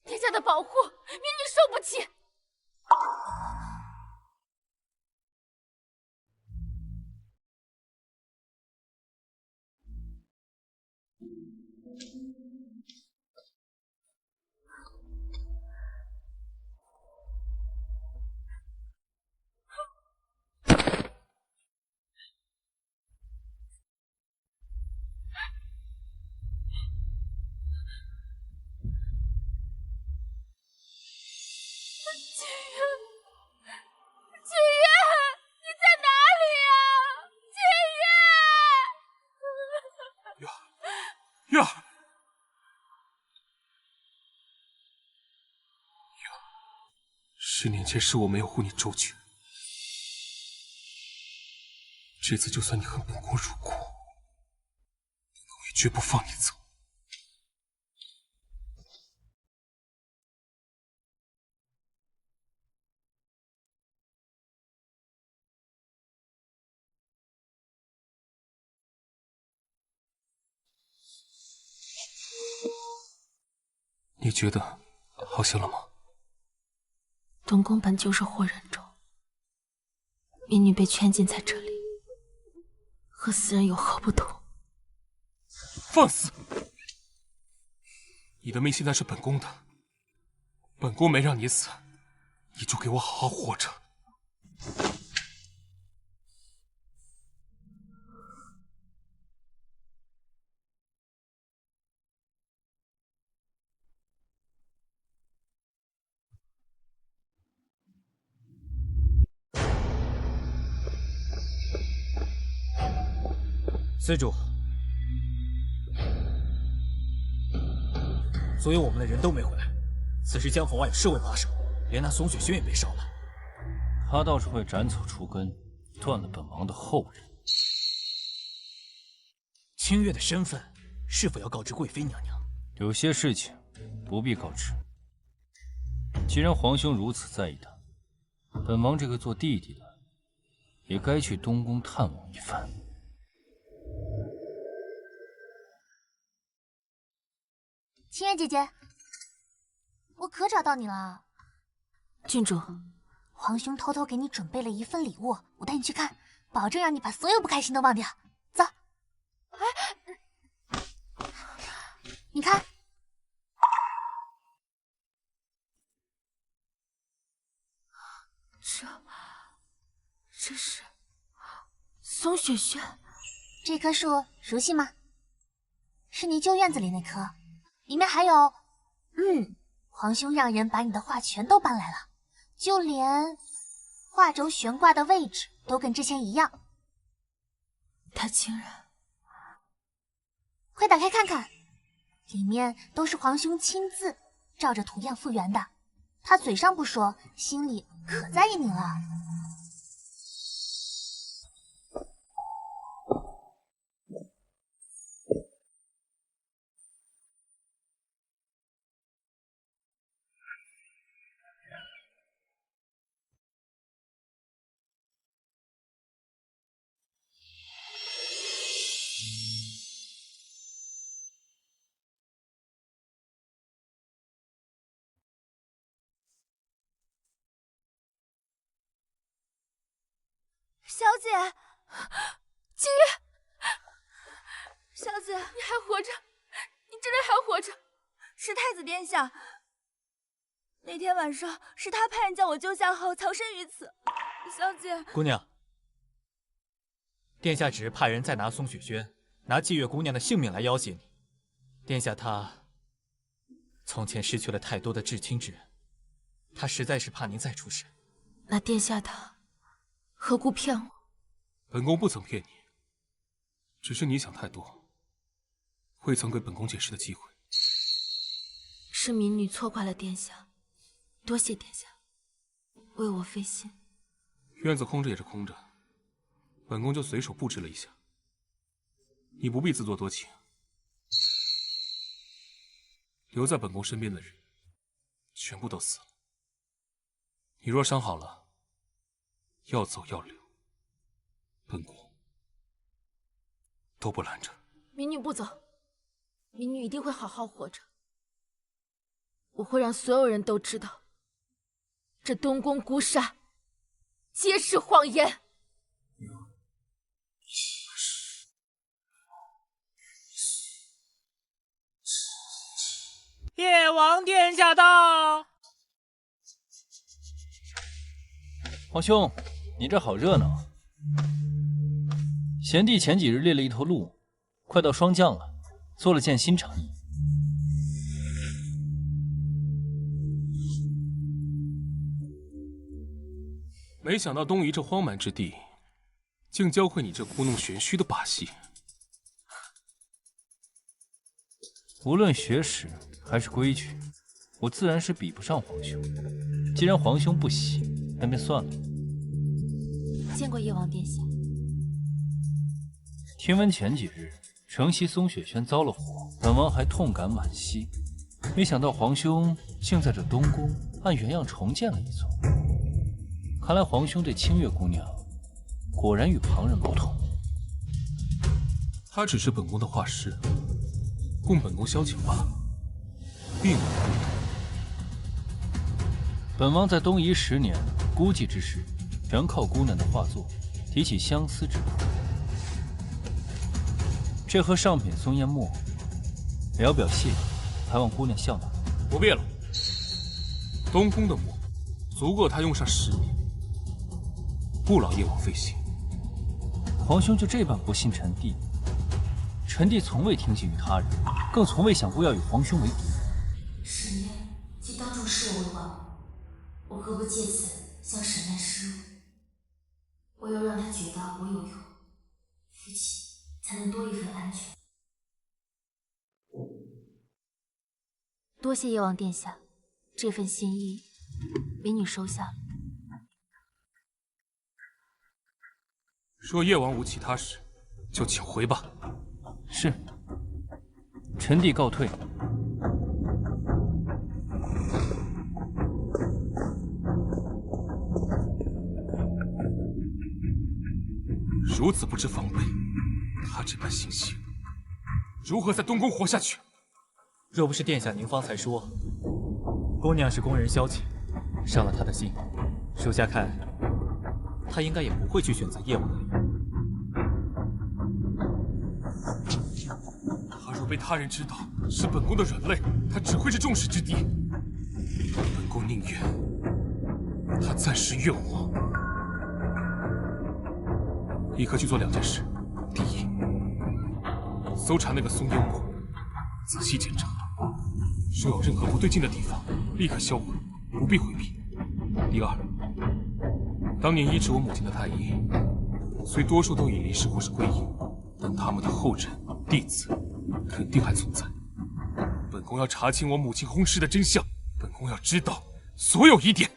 殿下的保护，民女受不起。月儿，10年前是我没有护你周全，这次就算你恨本宫入骨，本宫也绝不放你走。你觉得好些了吗？东宫本就是祸人中，民女被圈禁在这里，和死人有何不同？放肆！你的命现在是本宫的，本宫没让你死，你就给我好好活着。司主，所有我们的人都没回来。此时江府外有侍卫把守，连那宋雪轩也被烧了。他倒是会斩草除根，断了本王的后人。清月的身份是否要告知贵妃娘娘？有些事情不必告知。既然皇兄如此在意他，本王这个做弟弟的也该去东宫探望一番。清月姐姐，我可找到你了。郡主，皇兄偷偷给你准备了一份礼物，我带你去看，保证让你把所有不开心都忘掉。走。你看。这是松雪轩。这棵树熟悉吗？是你旧院子里那棵，里面还有……皇兄让人把你的画全都搬来了，就连画轴悬挂的位置都跟之前一样。他竟然……快打开看看，里面都是皇兄亲自照着图样复原的。他嘴上不说，心里可在意你了。小姐，清月，小姐，你还活着，你真的还活着！是太子殿下，那天晚上是他派人将我救下后藏身于此。小姐，姑娘，殿下只是派人再拿松雪轩，拿霁月姑娘的性命来要挟你。殿下他从前失去了太多的至亲之人，他实在是怕您再出事。那殿下他何故骗我？本宫不曾骗你，只是你想太多，未曾给本宫解释的机会。是民女错怪了殿下，多谢殿下为我费心。院子空着也是空着，本宫就随手布置了一下，你不必自作多情。留在本宫身边的人，全部都死了。你若伤好了，要走要留，本宫都不拦着。民女不走，民女一定会好好活着。我会让所有人都知道，这东宫孤杀皆是谎言。夜王殿下到。皇兄，你这好热闹。贤弟前几日猎了一头鹿，快到霜降了，做了件新长衣。没想到东夷这荒蛮之地，竟教会你这故弄玄虚的把戏。无论学识还是规矩，我自然是比不上皇兄。既然皇兄不喜，那便算了。见过夜王殿下。听闻前几日城西松雪轩遭了火，本王还痛感惋惜。没想到皇兄竟在这东宫按原样重建了一座。看来皇兄这清月姑娘果然与旁人不同。她只是本宫的画师，供本宫消遣罢了，并无不同。本王在东夷10年，孤寂之时，全靠姑娘的画作提起相思之苦。这盒上品松烟墨，聊表谢意，还望姑娘笑纳。不必了，东宫的墨足够他用上10年，不劳夜王费心。皇兄就这般不信臣弟？臣弟从未听信于他人，更从未想过要与皇兄为敌。沈渊既当众视我为玩物，我何不借此向沈渊示弱？我要让他觉得我有用，夫妻才能多一份安全。多谢夜王殿下，这份心意，民女收下了。若夜王无其他事，就请回吧。是，臣弟告退。如此不知防备，他这般心性，如何在东宫活下去？若不是殿下您方才说姑娘是宫人萧晴，伤了他的心，属下看他应该也不会去选择夜晚的礼物。他若被他人知道是本宫的软肋，他只会是众矢之的。本宫宁愿他暂时怨我。立刻去做2件事：第一，搜查那个松幽墓，仔细检查，若有任何不对劲的地方，立刻销毁，不必回避。第二，当年医治我母亲的太医，虽多数都已离世或是归隐，但他们的后人弟子肯定还存在。本宫要查清我母亲轰尸的真相，本宫要知道所有疑点。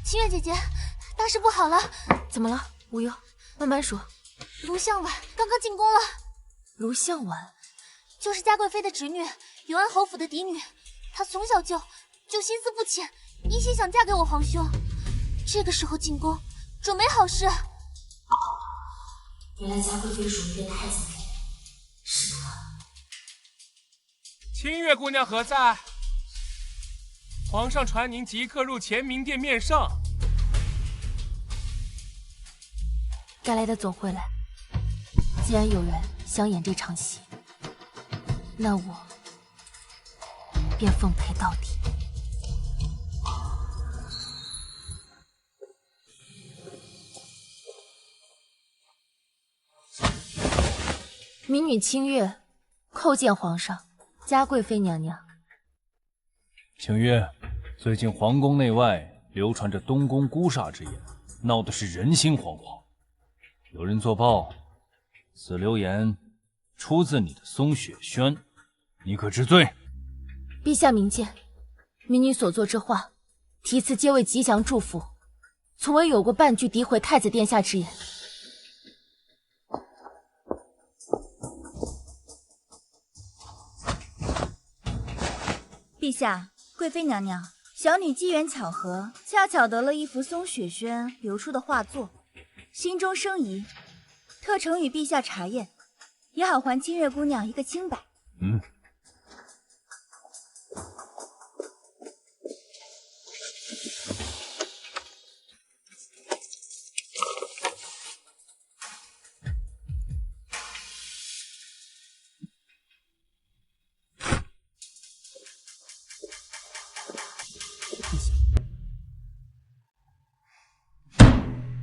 清月姐姐，大事不好了！怎么了？无忧，慢慢说。卢向晚刚刚进宫了。卢向晚就是嘉贵妃的侄女，永安侯府的嫡女。她从小就心思不浅，一心想嫁给我皇兄。这个时候进宫，准没好事。原来嘉贵妃属于被太子给，是她。清月姑娘何在？皇上传您即刻入乾明殿面圣。该来的总会来。既然有人想演这场戏，那我便奉陪到底。民女清月叩见皇上，嘉贵妃娘娘。清月，最近皇宫内外流传着东宫孤煞之言，闹得是人心惶惶。有人作报，此流言出自你的松雪轩，你可知罪？陛下明鉴，民女所作之话，题词皆为吉祥祝福，从未有过半句诋毁太子殿下之言。陛下，贵妃娘娘，小女机缘巧合，恰巧得了一幅松雪轩流出的画作，心中生疑，特呈与陛下查验，也好还清月姑娘一个清白。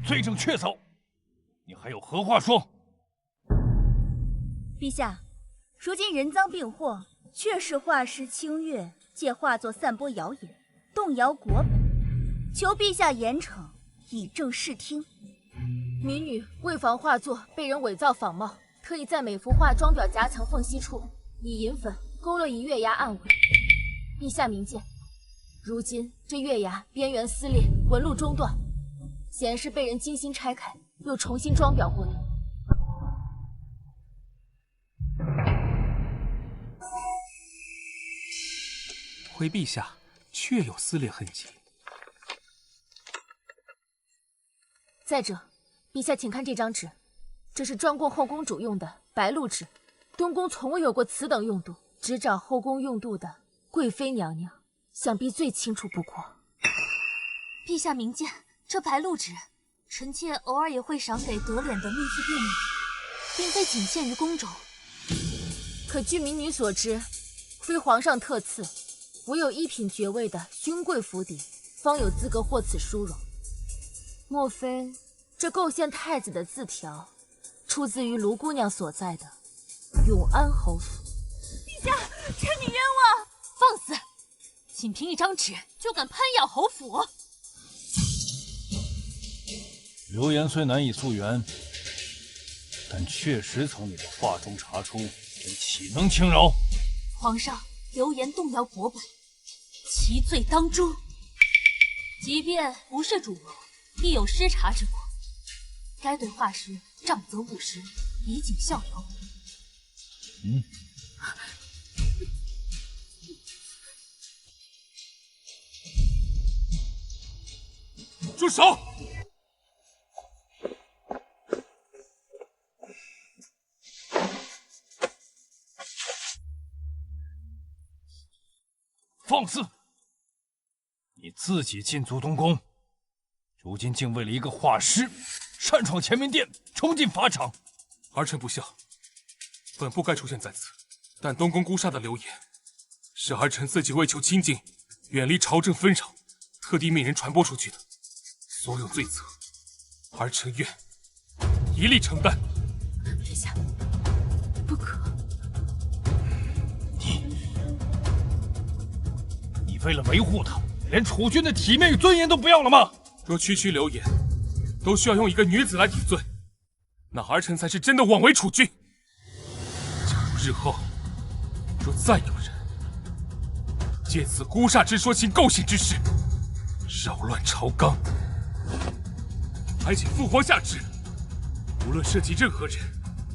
罪证确凿，你还有何话说？陛下，如今人赃并获，确是画师清月借画作散播谣言，动摇国本，求陛下严惩，以正视听。民女为防画作被人伪造仿冒，特意在每幅画装裱夹层缝隙处以银粉勾勒一月牙暗纹。陛下明鉴，如今这月牙边缘撕裂，纹路中断，显然是被人精心拆开，又重新装裱过的。回陛下，确有撕裂痕迹。再者，陛下请看这张纸，这是专供后宫主用的白鹿纸，东宫从未有过此等用度，只找后宫用度的贵妃娘娘，想必最清楚不过。陛下明鉴，这白鹿纸，臣妾偶尔也会赏给得脸的秘thư便女，并非仅限于宫中。可据民女所知，非皇上特赐，唯有一品爵位的勋贵府邸，方有资格获此殊荣。莫非这构陷太子的字条，出自于卢姑娘所在的永安侯府？陛下，臣女冤枉！放肆！仅凭一张纸就敢攀咬侯府？流言虽难以溯源，但确实从你的画中查出，人岂能轻饶？皇上，流言动摇国本，其罪当诛。即便不是主谋，亦有失察之过。该对画师杖责务实，以儆效尤。住手！放肆！你自己进足东宫，如今竟为了一个画师，擅闯乾明殿，冲进法场。儿臣不孝，本不该出现在此。但东宫孤煞的流言，是儿臣自己为求清静，远离朝政纷扰，特地命人传播出去的。所有罪责，儿臣愿一力承担。殿下，不可！你为了维护他，连储君的体面与尊严都不要了吗？若区区流言都需要用一个女子来抵罪，那儿臣才是真的枉为储君。假如日后若再有人借此孤煞之说行构陷之事，扰乱朝纲，还请复活下旨，无论涉及任何人，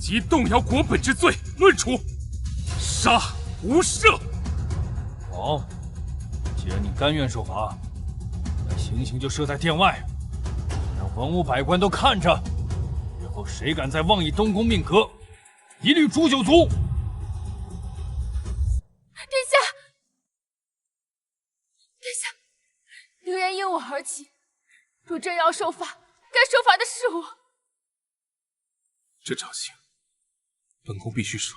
即动摇国本之罪，论处，杀无赦。好，既然你甘愿受罚，那行刑就设在殿外，让文武百官都看着。日后谁敢再妄议东宫命格，一律诛九族。殿下，流言因我而起，若真要受罚，该受罚的是我。这场刑，本宫必须受。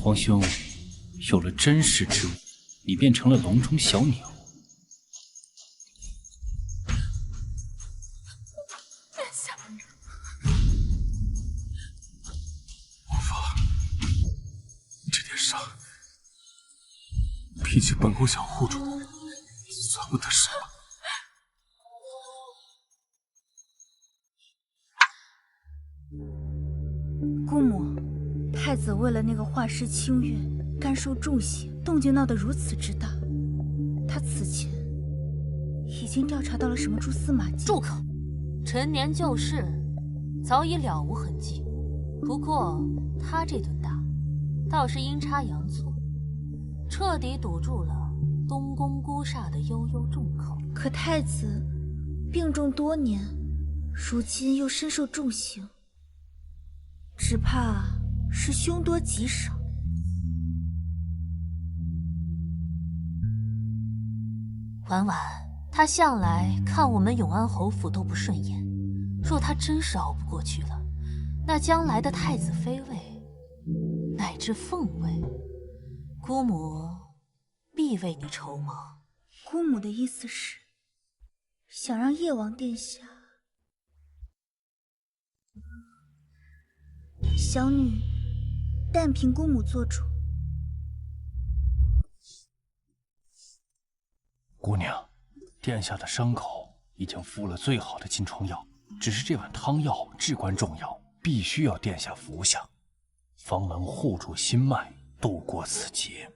皇兄，有了真实之物，你变成了笼中小鸟。殿下，无法，这点伤，比起本宫想护住的，算不得什么。姑母，太子为了那个画师清月，甘受重刑，动静闹得如此之大。他此前已经调查到了什么蛛丝马迹？住口！陈年旧事早已了无痕迹。不过他这顿打，倒是阴差阳错，彻底堵住了东宫孤煞的悠悠众口。可太子病重多年，如今又身受重刑，只怕是凶多吉少。婉婉，他向来看我们永安侯府都不顺眼，若他真是熬不过去了，那将来的太子妃位乃至凤位，姑母必为你筹谋。姑母的意思是想让叶王殿下……小女但凭姑母做主。姑娘，殿下的伤口已经敷了最好的金疮药，只是这碗汤药至关重要，必须要殿下服下，方能护住心脉，度过此劫。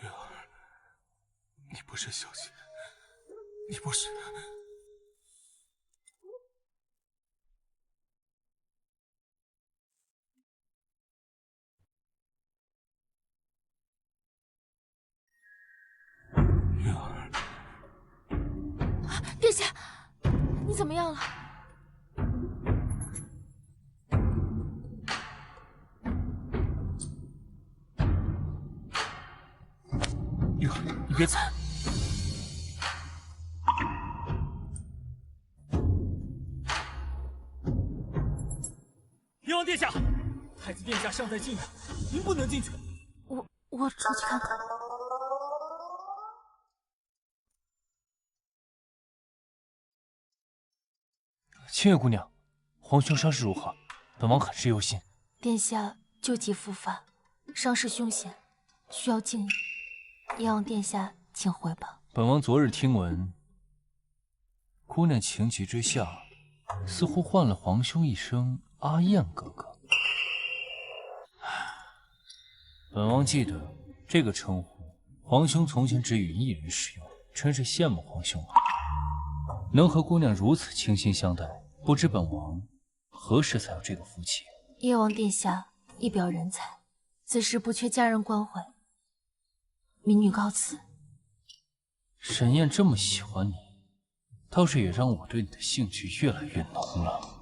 月儿，你不是小心，你不是。月儿，殿下，你怎么样了？月儿，你别走。燕王殿下，太子殿下尚在静养，您不能进去。我出去看看。清月姑娘，皇兄伤势如何？本王很是忧心。殿下旧疾复发，伤势凶险，需要静养。燕王殿下，请回吧。本王昨日听闻，姑娘情急之下，似乎唤了皇兄一声阿燕哥哥。本王记得这个称呼，皇兄从前只与一人使用，真是羡慕皇兄啊！能和姑娘如此倾心相待，不知本王何时才有这个福气？燕王殿下一表人才，此时不缺家人关怀。民女告辞。沈燕这么喜欢你，倒是也让我对你的兴趣越来越浓了。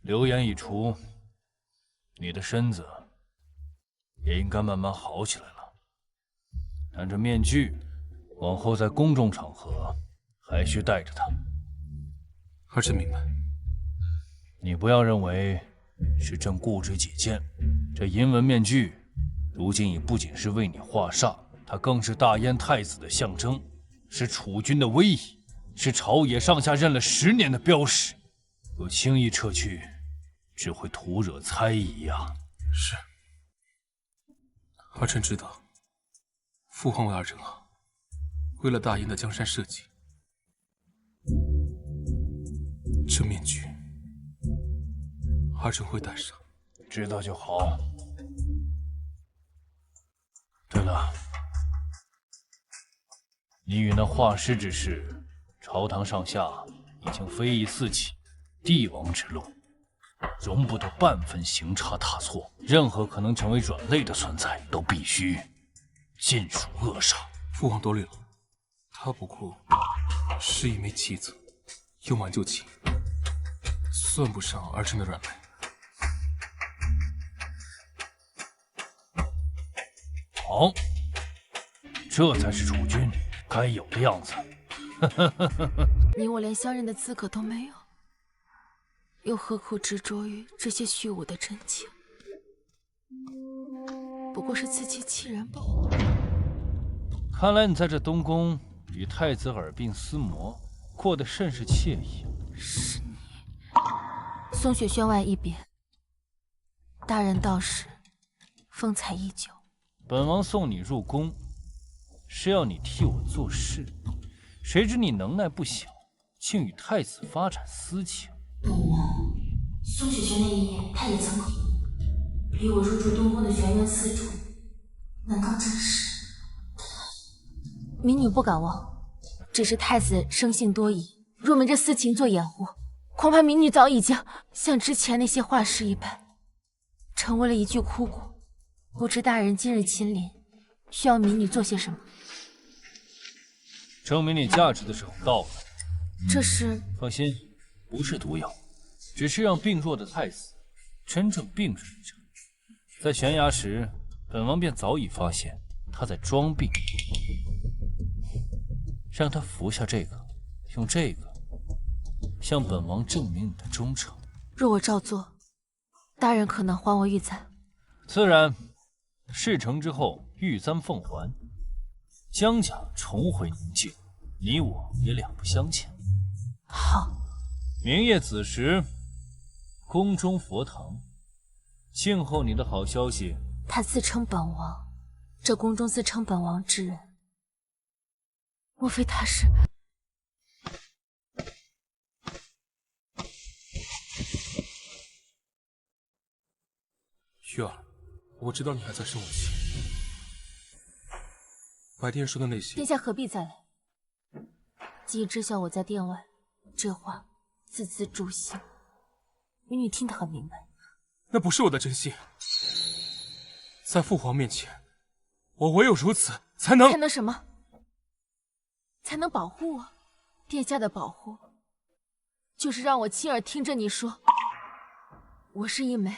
流言已除，你的身子也应该慢慢好起来了。但这面具，往后在公众场合还需带着它。儿臣明白。你不要认为是朕固执己见，这银纹面具，如今已不仅是为你画煞，它更是大燕太子的象征，是楚军的威仪，是朝野上下认了10年的标识。若轻易撤去，只会徒惹猜疑呀。是，儿臣知道。父皇为儿臣好，为了大燕的江山社稷，这面具，儿臣会戴上。知道就好。对了，你与那画师之事，朝堂上下已经非议四起，帝王之路，容不得半分行差踏错。任何可能成为软肋的存在，都必须尽数扼杀。父皇多虑了，他不过是一枚棋子，用完就弃，算不上儿臣的软肋。好，这才是楚军该有的样子。你我连相认的资格都没有，又何苦执着于这些虚无的真情？不过是自欺欺人罢了。看来你在这东宫与太子耳鬓厮磨，过得甚是惬意。是你。松雪轩外一别，大人到时风采依旧。本王送你入宫，是要你替我做事，谁知你能耐不小，竟与太子发展私情。本王松雪轩那一夜，太也曾口逼我入住东宫的玄元寺主，难道真是？民女不敢忘，只是太子生性多疑，若没这私情做掩护，恐怕民女早已经像之前那些画师一般，成为了一具枯骨。不知大人今日亲临，需要民女做些什么？证明你价值的时候到了。这是……放心，不是毒药，只是让病弱的太子真正病人一场。在悬崖时，本王便早已发现他在装病，让他服下这个，用这个向本王证明你的忠诚。若我照做，大人可能还我玉簪？自然。事成之后，玉簪奉还，江甲重回宁静，你我也两不相欠。好，明夜子时，宫中佛堂，静候你的好消息。他自称本王，这宫中自称本王之人，莫非他是？玉儿，我知道你还在生我气。白天说的那些，殿下何必再来？既知晓我在殿外，这话字字诛心，民女听得很明白。那不是我的真心，在父皇面前，我唯有如此才能什么？才能保护我？殿下的保护，就是让我亲耳听着你说，我是一枚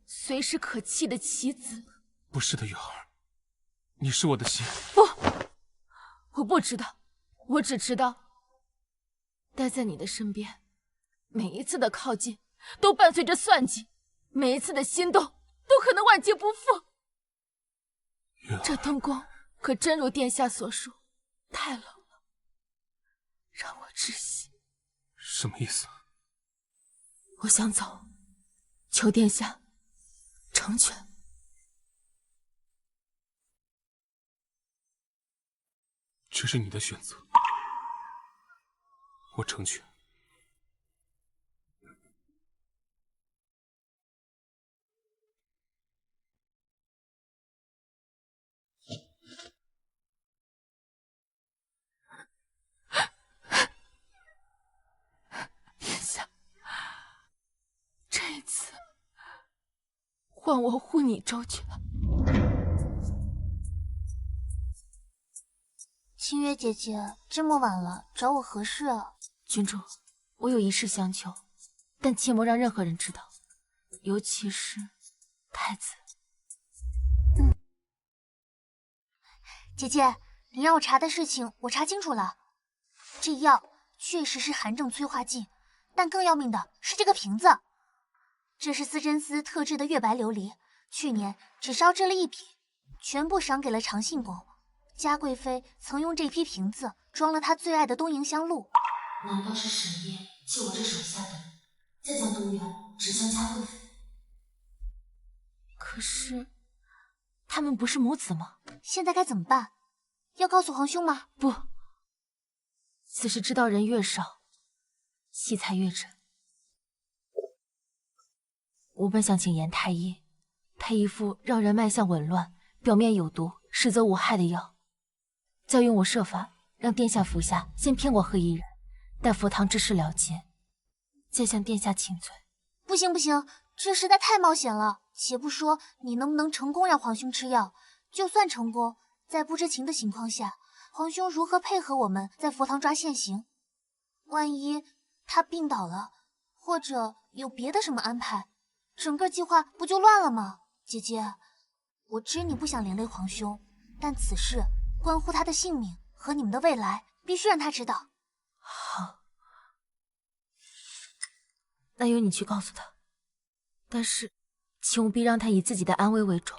随时可弃的棋子。不是的，玉儿，你是我的心。不，我不知道，我只知道，待在你的身边，每一次的靠近都伴随着算计，每一次的心动都可能万劫不复。这东宫可真如殿下所说，太冷了，让我窒息。什么意思？我想走，求殿下成全。这是你的选择，我成全。殿下，这一次换我护你周全。清月姐姐，这么晚了，找我何事啊？君主，我有一事相求，但切莫让任何人知道，尤其是太子。姐姐，你让我查的事情，我查清楚了。这药确实是寒症催化剂，但更要命的是这个瓶子。这是司真司特制的月白琉璃，去年只烧制了1匹，全部赏给了长信宫。嘉贵妃曾用这批瓶子装了她最爱的东瀛香露。难道是沈夜借我这手下的人，再将毒源指向嘉贵妃？可是他们不是母子吗？现在该怎么办？要告诉皇兄吗？不，此事知道人越少，戏才越真。我本想请严太医配一副让人脉象紊乱、表面有毒实则无害的药，再用我设法让殿下服下，先骗过贺一人，待佛堂之事了结，再向殿下请罪。不行不行，这实在太冒险了。且不说你能不能成功让皇兄吃药，就算成功，在不知情的情况下，皇兄如何配合我们在佛堂抓现行？万一他病倒了，或者有别的什么安排，整个计划不就乱了吗？姐姐，我知你不想连累皇兄，但此事关乎他的性命和你们的未来，必须让他知道。好，那由你去告诉他，但是请务必让他以自己的安危为重。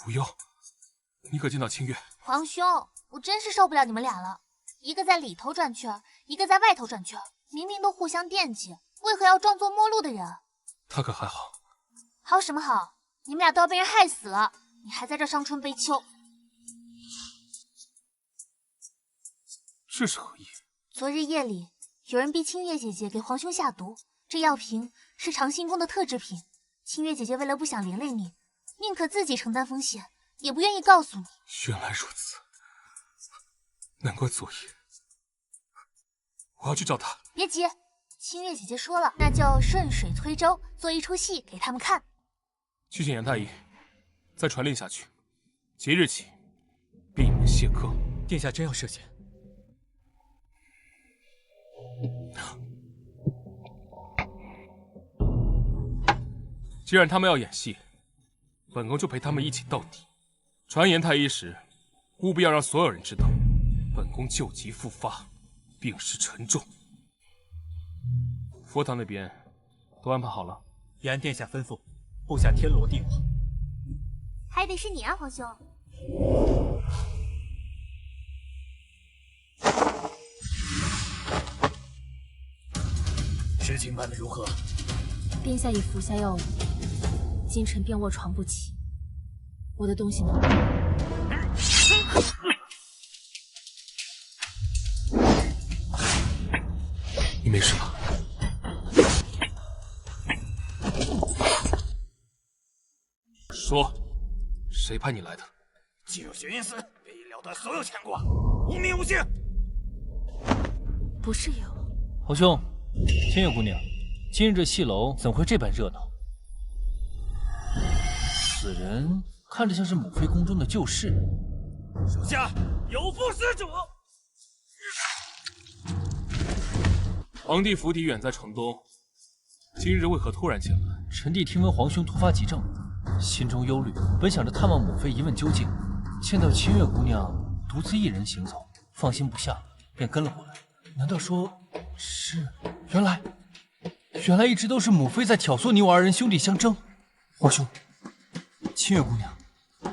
不要，你可见到清月？皇兄，我真是受不了你们俩了，一个在里头转圈，一个在外头转圈，明明都互相惦记，为何要装作陌路的人？他可还好？好什么好？你们俩都要被人害死了，你还在这伤春悲秋。这是何意？昨日夜里，有人逼清月姐姐给皇兄下毒，这药瓶是长信宫的特制品。清月姐姐为了不想连累你，宁可自己承担风险，也不愿意告诉你。原来如此，难怪昨夜。我要去找他。别急，清月姐姐说了，那就顺水推舟，做一出戏给他们看。去请严太医，再传令下去，即日起闭门谢客。殿下真要涉险？既然他们要演戏，本宫就陪他们一起到底。传严太医时，务必要让所有人知道，本宫旧疾复发，病势沉重。佛堂那边都安排好了。沿殿下吩咐，布下天罗地网。还得是你啊，皇兄。事情办得如何？殿下已服下药物，今晨便卧床不起。我的东西呢？你没事吧？说，谁派你来的？既有悬阴司，必了断所有牵挂，无名无姓。不是有。皇兄，清月姑娘，今日这戏楼怎会这般热闹？此人看着像是母妃宫中的旧侍。属下有负施主。皇帝府邸远在城东，今日为何突然前来？臣弟听闻皇兄突发急症，心中忧虑，本想着探望母妃一问究竟，见到清月姑娘独自一人行走，放心不下，便跟了过来。难道说是……原来一直都是母妃在挑唆你我二人兄弟相争。皇兄，清月姑娘，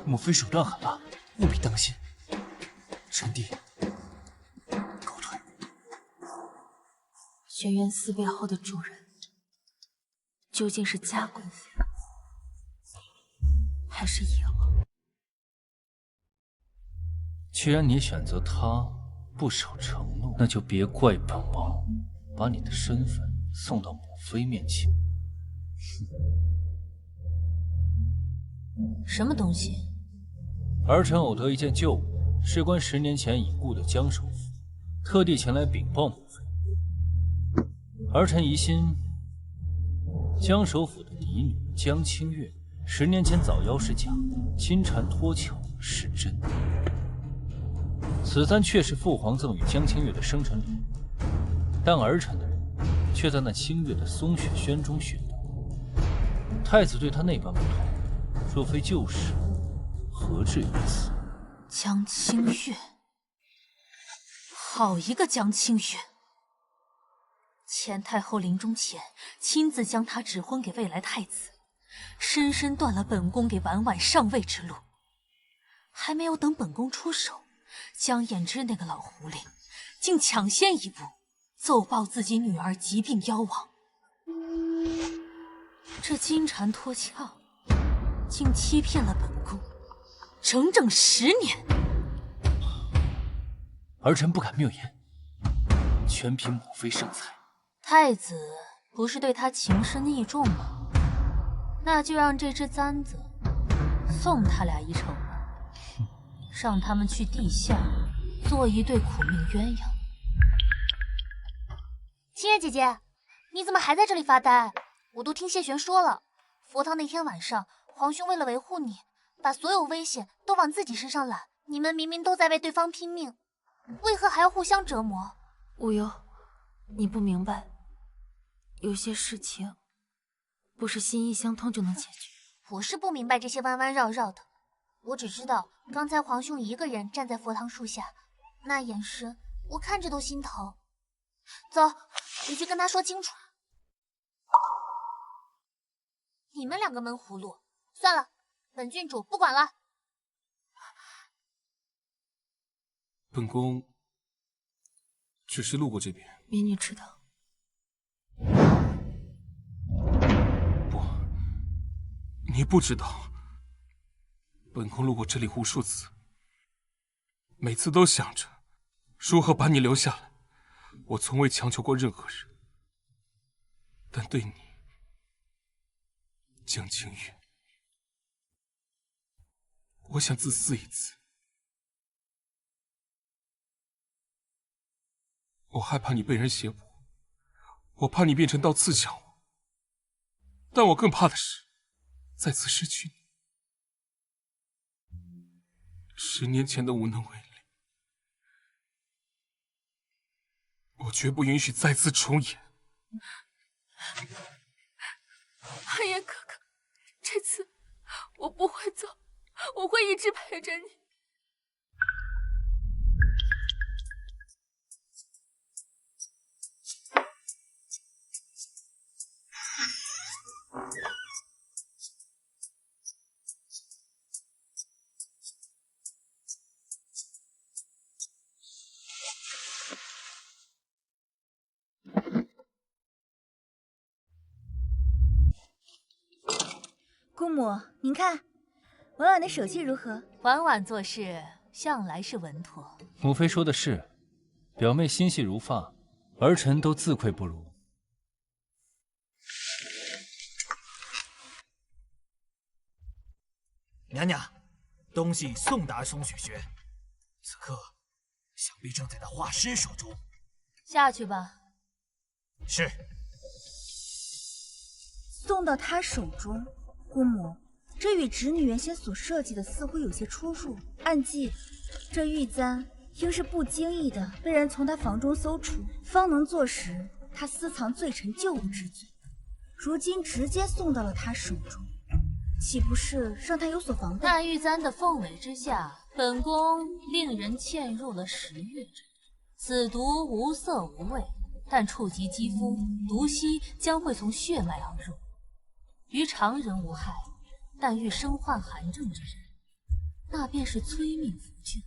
母妃手段狠辣，务必当心。臣弟告退。轩辕寺背后的主人究竟是嘉贵妃，还是野王？既然你选择他不守承诺，那就别怪本王把你的身份送到母妃面前。什么东西？儿臣偶得一件旧物，事关10年前已故的江首府，特地前来禀报母妃。儿臣疑心江首府的嫡女江清月10年前早夭是假，金蝉脱壳是真。此簪确是父皇赠予江清月的生辰礼物，但儿臣的人却在那清月的松雪轩中寻得。太子对他那般不痛，若非旧事，何至于此？江清月，好一个江清月！前太后临终前亲自将她指婚给未来太子，深深断了本宫给婉婉上位之路。还没有等本宫出手，江衍之那个老狐狸竟抢先一步奏报自己女儿疾病夭亡。这金蝉脱壳，竟欺骗了本宫整整10年。儿臣不敢谬言，全凭母妃圣才。太子不是对他情深意重吗？那就让这只簪子送他俩一程吧，让他们去地下做一对苦命鸳鸯。清月姐姐，你怎么还在这里发呆？我都听谢玄说了，佛堂那天晚上，皇兄为了维护你，把所有危险都往自己身上揽。你们明明都在为对方拼命，为何还要互相折磨？无忧，你不明白，有些事情不是心意相通就能解决。我是不明白这些弯弯绕绕的，我只知道刚才皇兄一个人站在佛堂树下，那眼神我看着都心疼。走，你去跟他说清楚。你们两个闷葫芦，算了，本郡主不管了。本宫只是路过这边。民女知道。不，你不知道。本宫路过这里无数次，每次都想着如何把你留下来。我从未强求过任何人，但对你，江清月，我想自私一次。我害怕你被人胁迫，我怕你变成刀刺向我，但我更怕的是再次失去你。10年前的无能为力，我绝不允许再次重演。寒烟哥哥，这次我不会走，我会一直陪着你。姑母，您看，婉婉的手气如何？婉婉做事向来是稳妥。母妃说的是，表妹心细如发，儿臣都自愧不如。娘娘，东西送达松雪轩，此刻想必正在那画师手中。下去吧。是。送到他手中。姑母，这与侄女原先所设计的似乎有些出入。按计，这玉簪应是不经意的被人从他房中搜出，方能坐实他私藏罪臣旧物之罪。如今直接送到了他手中，岂不是让他有所防备？那玉簪的凤尾之下本宫令人嵌入了10月之毒，此毒无色无味，但触及肌肤，毒息将会从血脉而入。于常人无害，但遇身患寒症之人，那便是催命符救。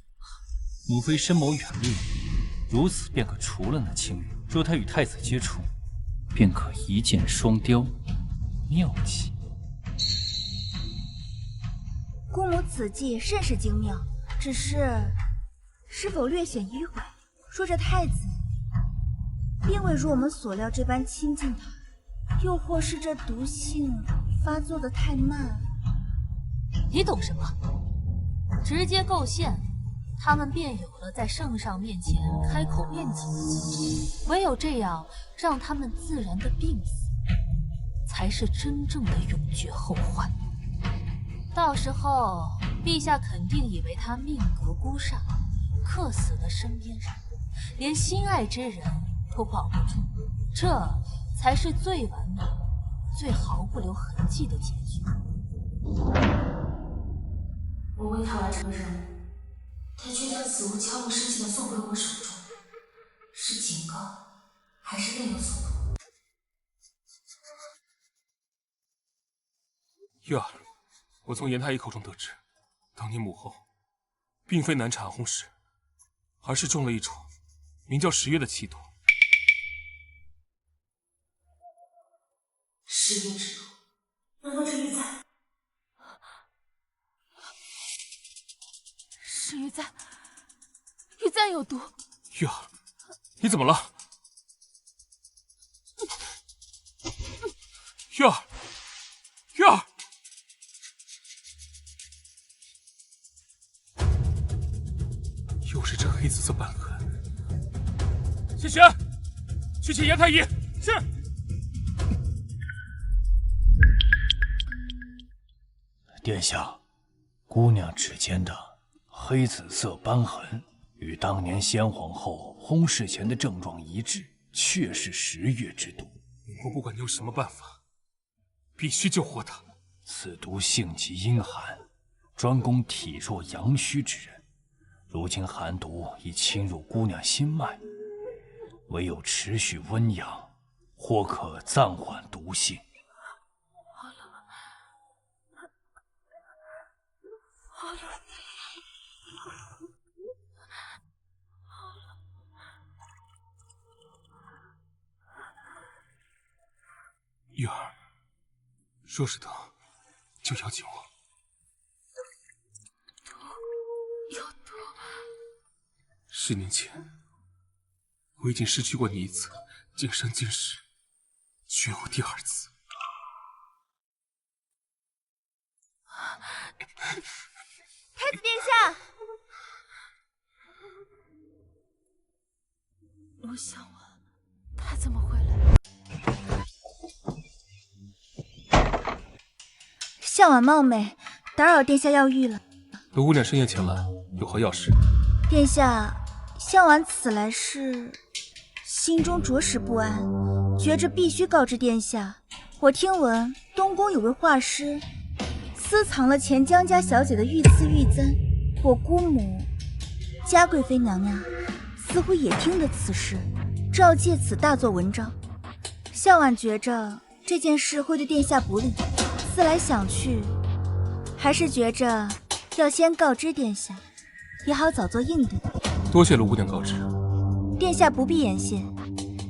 母妃深谋远虑，如此便可除了那青云。若他与太子接触，便可一箭双雕，妙计。姑母此计甚是精妙，只是否略显迂回？说这太子并未如我们所料这般亲近他，又或是这毒性发作的太慢？你懂什么？直接构陷，他们便有了在圣上面前开口辩解的机会。唯有这样，让他们自然的病死，才是真正的永绝后患。到时候，陛下肯定以为他命格孤煞，克死了身边人，连心爱之人都保不住，这才是最完美、最毫不留痕迹的结局。我为他完成了任务，他却将此物悄无声息地送回了我手中，是警告，还是另有所图？月儿，我从严太医口中得知，当年母后并非难产安红石，而是中了一种名叫10月的奇毒。10月之毒，难道这玉簪？是玉簪，玉簪有毒。月儿，你怎么了？月儿，月儿！又是这黑紫色斑痕。谢玄，去请严太医。是。殿下，姑娘指尖的黑紫色斑痕与当年先皇后薨逝前的症状一致，确是10月之毒。我不管你用什么办法，必须救活她。此毒性极阴寒，专攻体弱阳虚之人。如今寒毒已侵入姑娘心脉，唯有持续温养，或可暂缓毒性。月儿，若是疼，就咬紧我。有毒。10年前，我已经失去过你一次，今生今世，绝无第2次。太子殿下，陆小婉，他怎么回来？向婉冒昧，打扰殿下药浴了。陆姑娘深夜前来，有何要事？殿下，向婉此来是心中着实不安，觉着必须告知殿下。我听闻东宫有位画师私藏了前江家小姐的御赐玉簪，我姑母嘉贵妃娘娘似乎也听得此事，正要借此大做文章。向婉觉着这件事会对殿下不利，思来想去，还是觉着要先告知殿下，也好早做应对。多谢陆姑娘告知。殿下不必言谢，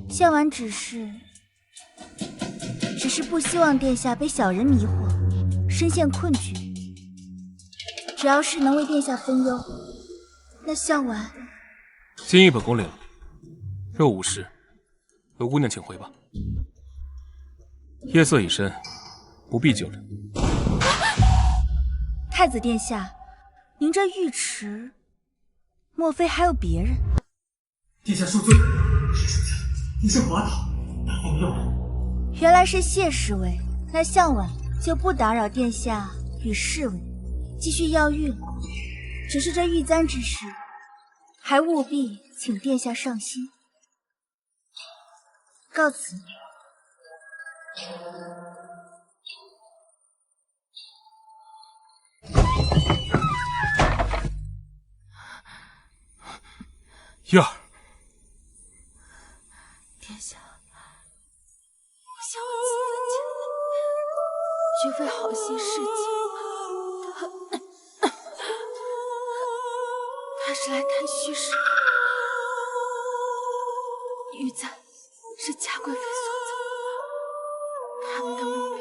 向婉只是不希望殿下被小人迷惑，深陷困局。只要是能为殿下分忧，那向婉建议本宫领了。若无事，陆姑娘请回吧。夜色已深，不必久留。太子殿下，您这玉池，莫非还有别人？殿下恕罪，是属下不慎滑倒，打放药。原来是谢侍卫，那向婉就不打扰殿下与侍卫，继续药浴了。只是这玉簪之事，还务必请殿下上心。告辞。燕儿，殿下，我想我亲的前辈，绝非好心事情。他是来谈虚实。玉簪是嘉贵妃所赠，他们的目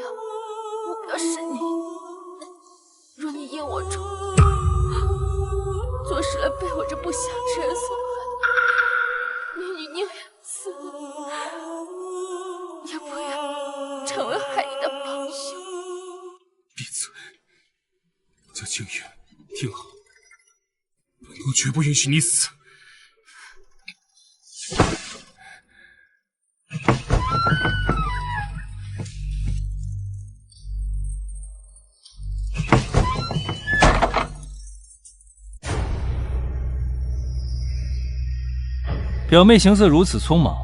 标是你。若你因我冲动，坐实了被我这不祥之人所害，女宁愿死，也不愿成为害你的帮凶。闭嘴！江清月，听好，本宫绝不允许你死。表妹行色如此匆忙，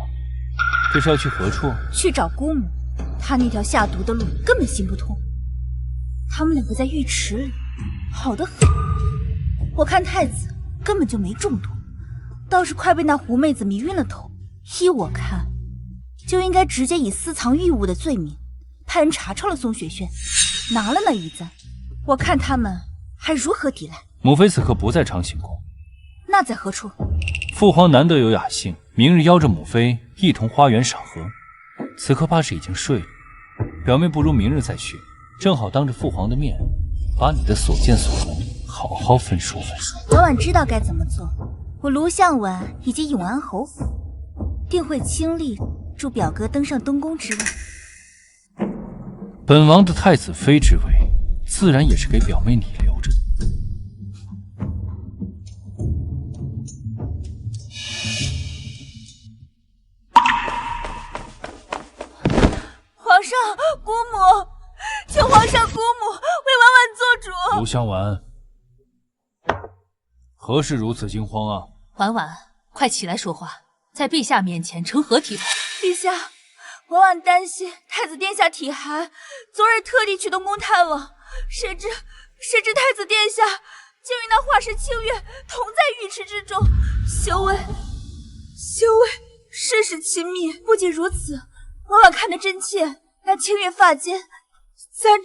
这是要去何处？去找姑母。她那条下毒的路根本行不通。他们两个在浴池里，好得很。我看太子根本就没中毒，倒是快被那狐妹子迷晕了头。依我看，就应该直接以私藏玉物的罪名，派人查抄了宋雪萱，拿了那玉簪。我看他们还如何抵赖？母妃此刻不在长醒宫，那在何处？父皇难得有雅兴，明日邀着母妃一同花园赏荷。此刻怕是已经睡了，表妹不如明日再去，正好当着父皇的面，把你的所见所闻好好分说分说。婉婉知道该怎么做，我卢向婉以及永安侯府定会倾力助表哥登上东宫之位。本王的太子妃之位，自然也是给表妹你留着的。皇上，姑母，求皇上姑母为婉婉做主。卢向婉，何事如此惊慌啊？婉婉，快起来说话，在陛下面前成何体统？陛下，婉婉担心太子殿下体寒，昨日特地去东宫探望，谁知太子殿下竟与那画师清月同在浴池之中，修为甚是亲密。不仅如此，婉婉看得真切，那清月发间簪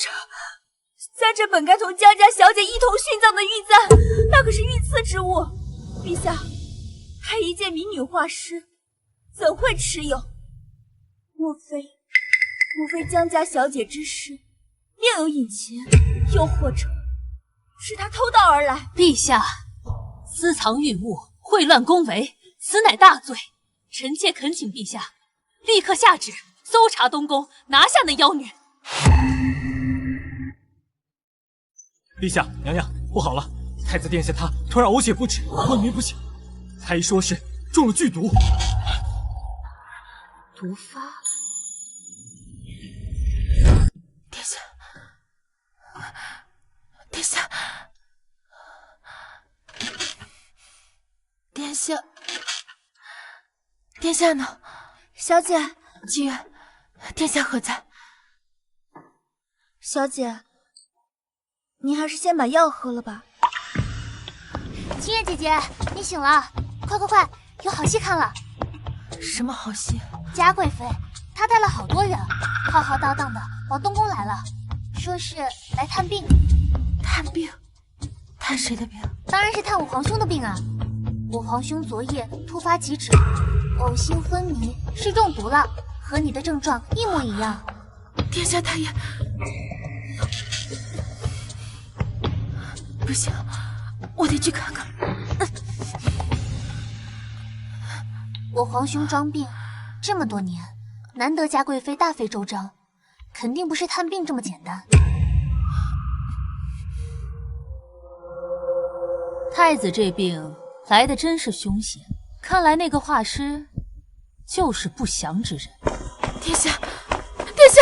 着本该同江家小姐一同殉葬的玉簪，那可是御赐之物。陛下，她一介民女画师，怎会持有？莫非江家小姐之事另有隐情，又或者是她偷盗而来？陛下，私藏玉物，秽乱宫闱，此乃大罪。臣妾恳请陛下立刻下旨搜查东宫，拿下那妖女。陛下，娘娘，不好了！太子殿下他突然呕血不止，昏迷不醒，太医说是中了剧毒。毒发。殿下，殿下，殿下，殿下呢？小姐，清月，殿下何在？小姐，你还是先把药喝了吧。清月姐姐，你醒了，快，有好戏看了。什么好戏？嘉贵妃，她带了好多人，浩浩荡荡的往东宫来了，说是来探病。探病？探谁的病？当然是探我皇兄的病啊！我皇兄昨夜突发急旨，呕心昏迷，是中毒了，和你的症状一模一样。殿下他也不行，我得去看看。我皇兄装病这么多年，难得嘉贵妃大费周章，肯定不是探病这么简单。太子这病来的真是凶险，看来那个画师就是不祥之人。殿下，殿下，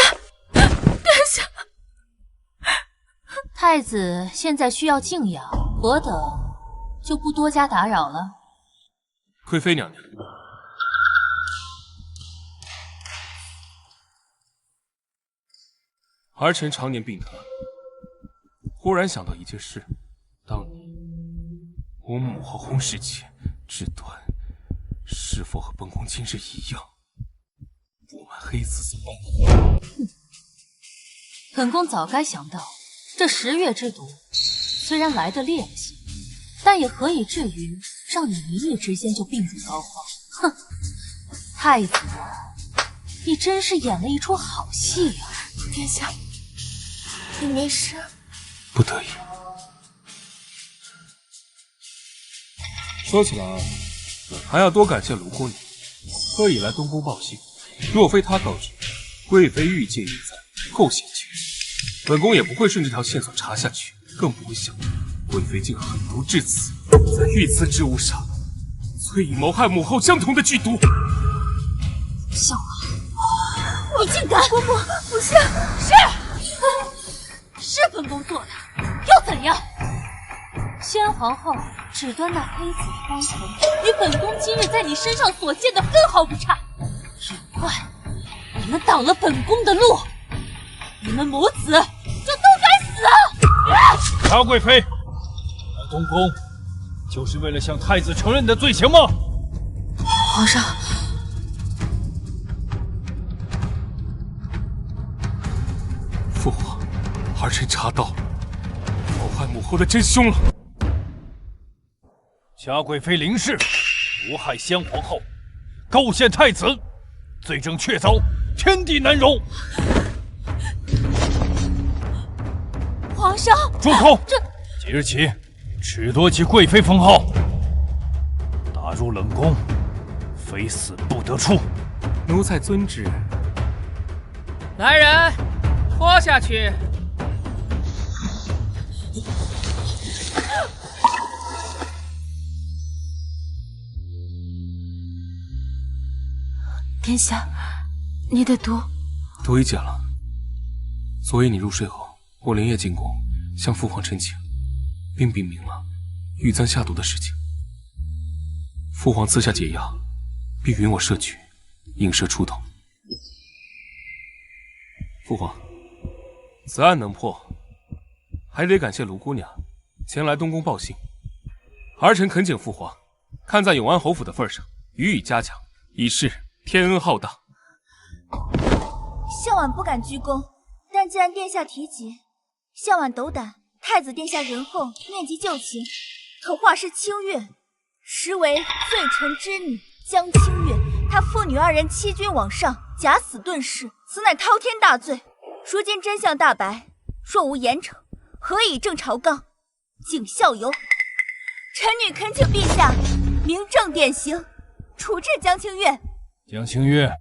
殿下！太子现在需要静养，我等就不多加打扰了。贵妃娘娘，儿臣常年病榻，忽然想到一件事：当年我母和洪世杰之端，是否和本宫今日一样，布满黑紫色斑哼，本宫早该想到，这10月之毒虽然来得烈了些，但也何以至于让你一夜之间就病入膏肓？哼，太子，你真是演了一出好戏啊！殿下，你没事？不得已。说起来，还要多感谢卢姑娘，特意来东宫报信。若非她告知贵妃御界一灾，后险情事，本宫也不会顺这条线索查下去，更不会想到贵妃竟狠毒至此，在御赐之物上淬以谋害母后相同的剧毒。小王，你竟敢！姑姑，不是，是本宫做的，又怎样？先皇后只端那黑紫方魂，与本宫今日在你身上所见的分毫不差。有怪你们挡了本宫的路，你们母子就都该死啊！查贵妃，来东宫就是为了向太子承认你的罪行吗？皇上，父皇，儿臣查到谋害母后的真凶了。嘉贵妃凌氏毒害先皇后，构陷太子，罪证确凿，天地难容。皇上，住口！即日起，褫夺其贵妃封号，打入冷宫，非死不得出。奴才遵旨。来人，拖下去。殿下，你的毒毒已解了。昨夜你入睡后，我连夜进宫向父皇陈情，并禀明了玉簪下毒的事情。父皇赐下解药，并允我摄取，引蛇出洞。父皇，此案能破，还得感谢卢姑娘前来东宫报信。儿臣恳请父皇看在永安侯府的份上，予以嘉奖，以示天恩浩荡。向晚不敢居功，但既然殿下提及，向晚斗胆。太子殿下仁厚，念及旧情，可画师清月，实为罪臣之女江清月。她父女2人欺君罔上，假死遁世，此乃滔天大罪。如今真相大白，若无严惩，何以正朝纲？谨效尤。臣女恳请陛下明正典刑，处置江清月。江清月，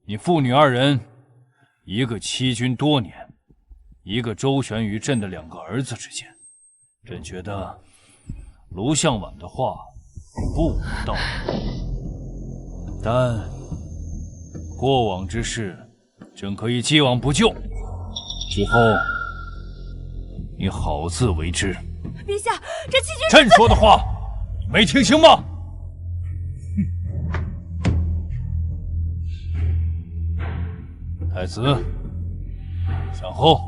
你父女2人，一个欺君多年，一个周旋于朕的2个儿子之间，朕觉得卢向晚的话不无道理。但过往之事，朕可以既往不咎。之后，你好自为之。陛下，这欺君……朕说的话，你没听清吗？太子，上后。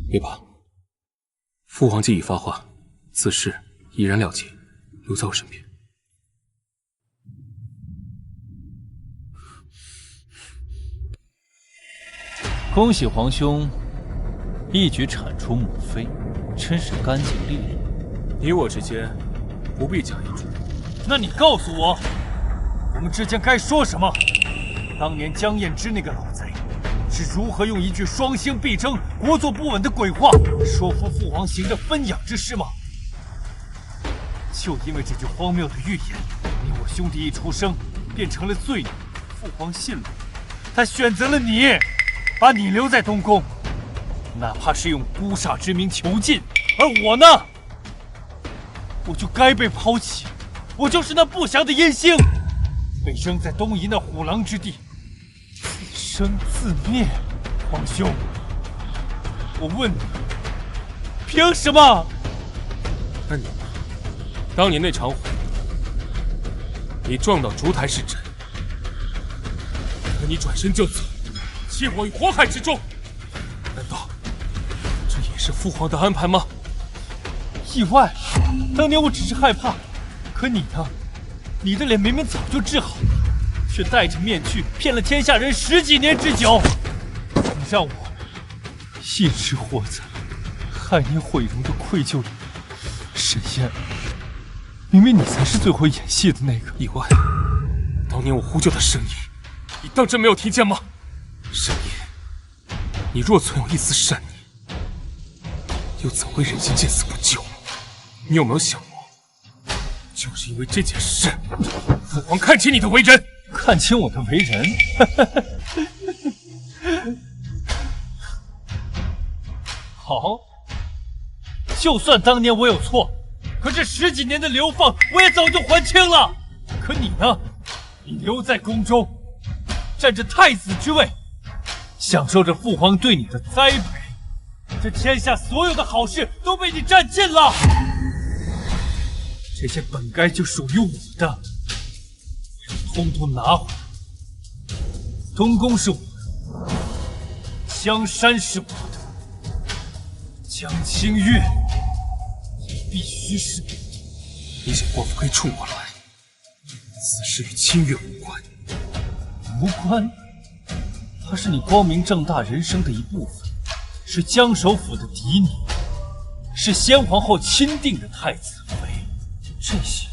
别怕，父皇既已发话，此事已然了结，留在我身边。恭喜皇兄一举铲除母妃，真是干净利落。你我之间不必假意助人。那你告诉我，我们之间该说什么？当年江燕之那个老贼是如何用一句双星必争、国祚不稳的鬼话说服父皇行这分养之事吗？就因为这句荒谬的预言，你我兄弟一出生便成了罪奴。父皇信了，他选择了你，把你留在东宫，哪怕是用孤煞之名囚禁。而我呢，我就该被抛弃，我就是那不祥的阴星，被扔在东夷那虎狼之地，自生自灭。皇兄，我问你，凭什么？那你呢？当年那场火，你撞到烛台是真，可你转身就走，弃我于火海之中，难道这也是父皇的安排吗？意外。当年我只是害怕，可你呢？你的脸明明早就治好了，却戴着面具骗了天下人10几年之久。你让我一直活在害你毁容的愧疚里。沈燕，明明你才是最会演戏的那个。意外，当年我呼救的声音，你当真没有听见吗？沈燕，你若存有一丝善念，又怎会忍心见死不救？你有没有想过，就是因为这件事，父皇看清你的为人，看清我的为人？好，就算当年我有错，可这10几年的流放，我也早就还清了。可你呢？你留在宫中，占着太子之位，享受着父皇对你的栽培，这天下所有的好事都被你占尽了。这些本该就属于我的，通通拿回来。东宫是我的，江山是我的，江清月也必须是我的。你想过可以冲我来，此事与清月无关。无关？它是你光明正大人生的一部分，是江首府的嫡女，是先皇后钦定的太子妃。这些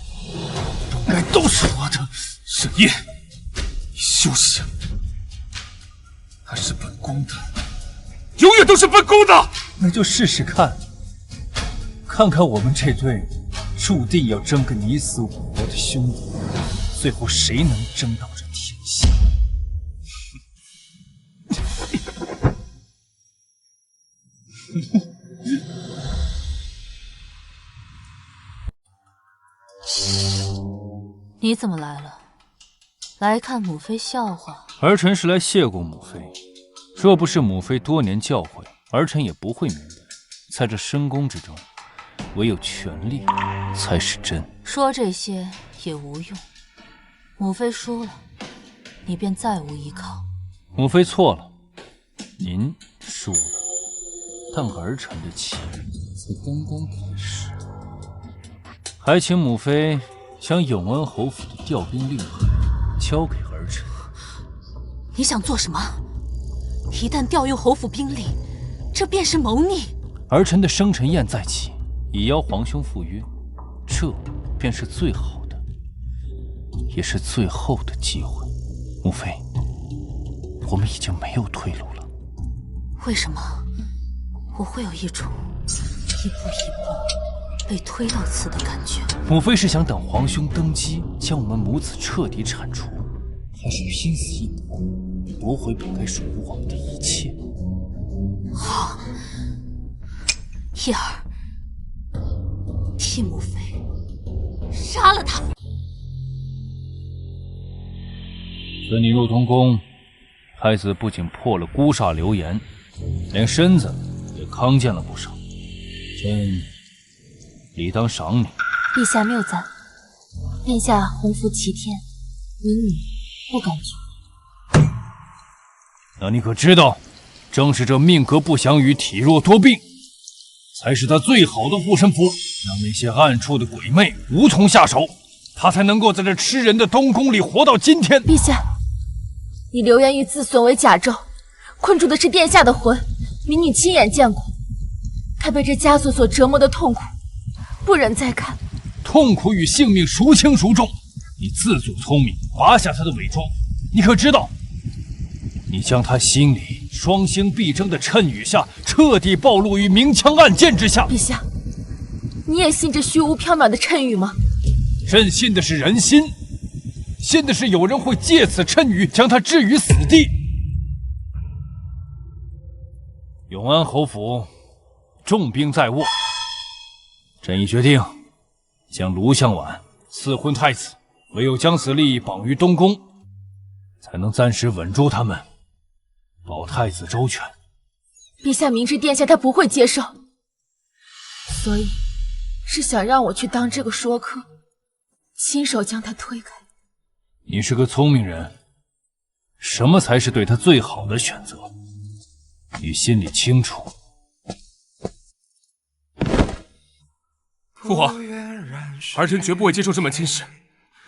本该都是我的。沈烨，你休想！他是本宫的，永远都是本宫的。那就试试看，看看我们这对注定要争个你死我活的兄弟，最后谁能争到这天下？你怎么来了？来看母妃笑话？儿臣是来谢过母妃，若不是母妃多年教诲，儿臣也不会明白，在这深宫之中，唯有权力才是真。说这些也无用，母妃输了，你便再无依靠。母妃错了，您输了，但儿臣的气才刚刚开始。还请母妃将永安侯府的调兵令牌交给儿臣。你想做什么？一旦调用侯府兵力，这便是谋逆。儿臣的生辰宴在即，已邀皇兄赴约，这便是最好的，也是最后的机会。母妃，我们已经没有退路了。为什么我会有一种一步一步被推到此的感觉？母妃是想等皇兄登基，将我们母子彻底铲除，还是拼死一搏，夺回本该属于我们的一切？好，叶儿，替母妃杀了他。自你入东宫，太子不仅破了孤煞流言，连身子也康健了不少，朕理当赏你。陛下谬赞，殿下鸿福齐天，民女不敢绝。那你可知道，正是这命格不祥与体弱多病，才是他最好的护身符，让那些暗处的鬼魅无从下手，他才能够在这吃人的东宫里活到今天。陛下，你流言于自损为甲胄，困住的是殿下的魂，民女亲眼见过，他被这枷锁所折磨的痛苦，不忍再看。痛苦与性命孰轻孰重？你自作聪明，拔下他的伪装，你可知道？你将他心里双星必争的谶语下彻底暴露于明枪暗箭之下。陛下，你也信这虚无缥缈的谶语吗？朕信的是人心，信的是有人会借此谶语将他置于死地。永安侯府重兵在握，朕已决定将卢向晚赐婚太子，唯有将此利益绑于东宫，才能暂时稳住他们，保太子周全。陛下明知殿下他不会接受，所以是想让我去当这个说客，亲手将他推开。你是个聪明人，什么才是对他最好的选择，你心里清楚。父皇，儿臣绝不会接受这门亲事。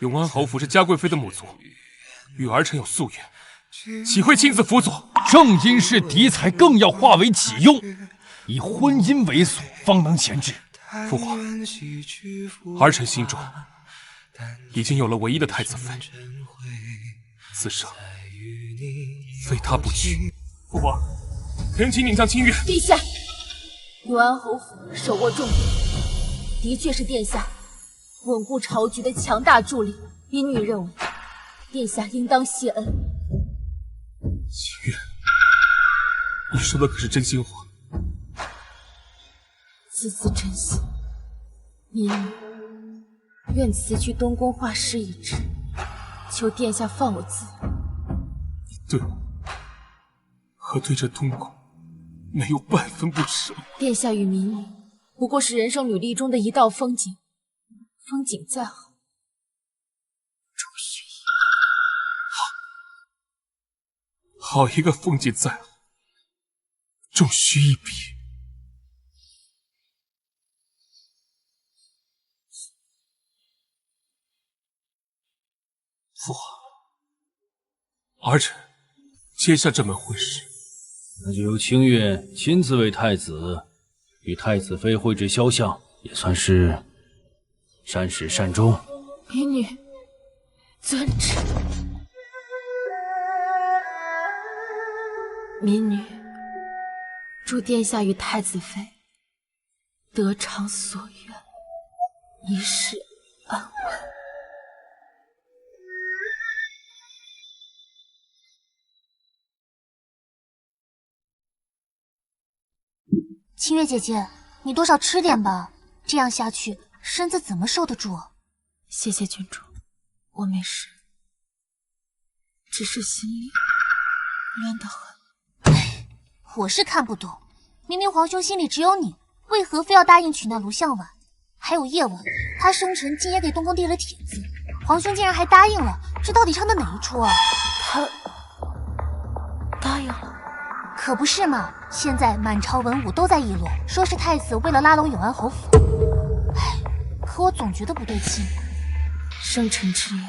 永安侯府是嘉贵妃的母族，与儿臣有夙愿，岂会亲自辅佐？正因是敌才，更要化为己用，以婚姻为锁，方能闲置。父皇，儿臣心中已经有了唯一的太子妃，此生非她不娶。父皇，恳请宁将清月。陛下，永安侯府手握重兵，的确是殿下稳固朝局的强大助力。民女认为，殿下应当谢恩。清月，你说的可是真心话？字字真心。民女愿辞去东宫画师一职，求殿下放我自由。你对我和对这东宫没有半分不舍。殿下与民女不过是人生履历中的一道风景，风景再好，终须一别。好一个风景再好，终须一别。父皇，儿臣接下这门婚事。那就由清月亲自为太子与太子妃绘制肖像，也算是善始善终。民女遵旨。民女祝殿下与太子妃得偿所愿，一世安稳。清月姐姐，你多少吃点吧，这样下去身子怎么受得住？谢谢郡主，我没事，只是心里乱得很。我是看不懂，明明皇兄心里只有你，为何非要答应娶那卢向晚？还有叶晚，他生辰竟也给东宫递了帖子，皇兄竟然还答应了，这到底唱的哪一出啊？他答应了。可不是嘛！现在满朝文武都在议论，说是太子为了拉拢永安侯府。唉，可我总觉得不对劲。生辰之夜，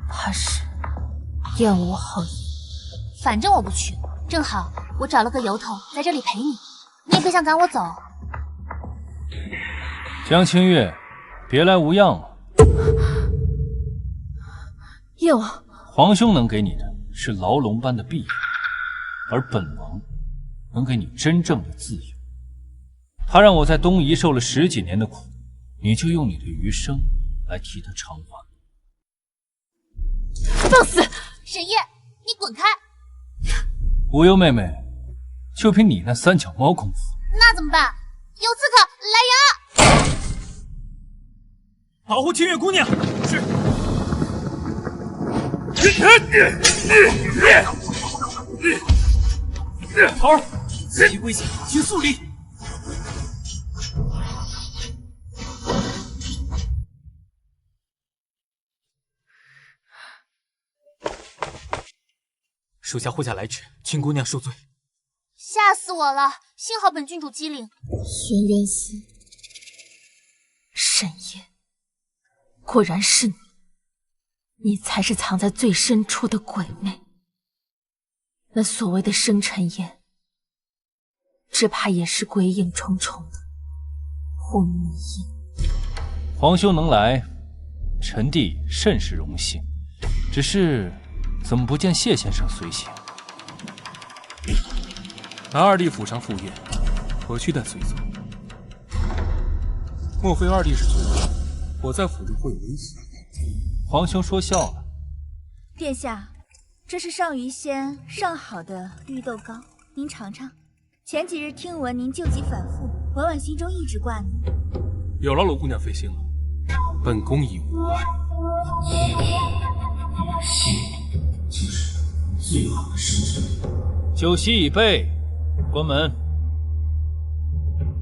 怕是燕无好意。反正我不去，正好我找了个由头在这里陪你，你也别想赶我走。江清月，别来无恙了。叶王，皇兄能给你的是牢笼般的庇护，而本王能给你真正的自由。他让我在东夷受了10几年的苦，你就用你的余生来替他偿还。放肆！沈夜，你滚开！无忧妹妹，就凭你那3脚猫功夫，那怎么办？有刺客来人！保护清月姑娘。是。桃儿，齐归下，请肃礼。属下护驾来迟，请姑娘恕罪。吓死我了！幸好本郡主机灵。轩辕思，沈夜，果然是你，你才是藏在最深处的鬼魅。那所谓的生辰宴，只怕也是鬼影重重的昏迷影。皇兄能来，臣弟甚是荣幸。只是怎么不见谢先生随行？拿二弟府上赴宴，我去带随从。莫非二弟是觉得我在府中会有危险？皇兄说笑了。殿下，这是上虞县上好的绿豆糕，您尝尝。前几日听闻您旧疾反复，婉婉心中一直挂你。有劳罗姑娘费心了，本宫已无碍。心就是最好的生辰。酒席已备，关门。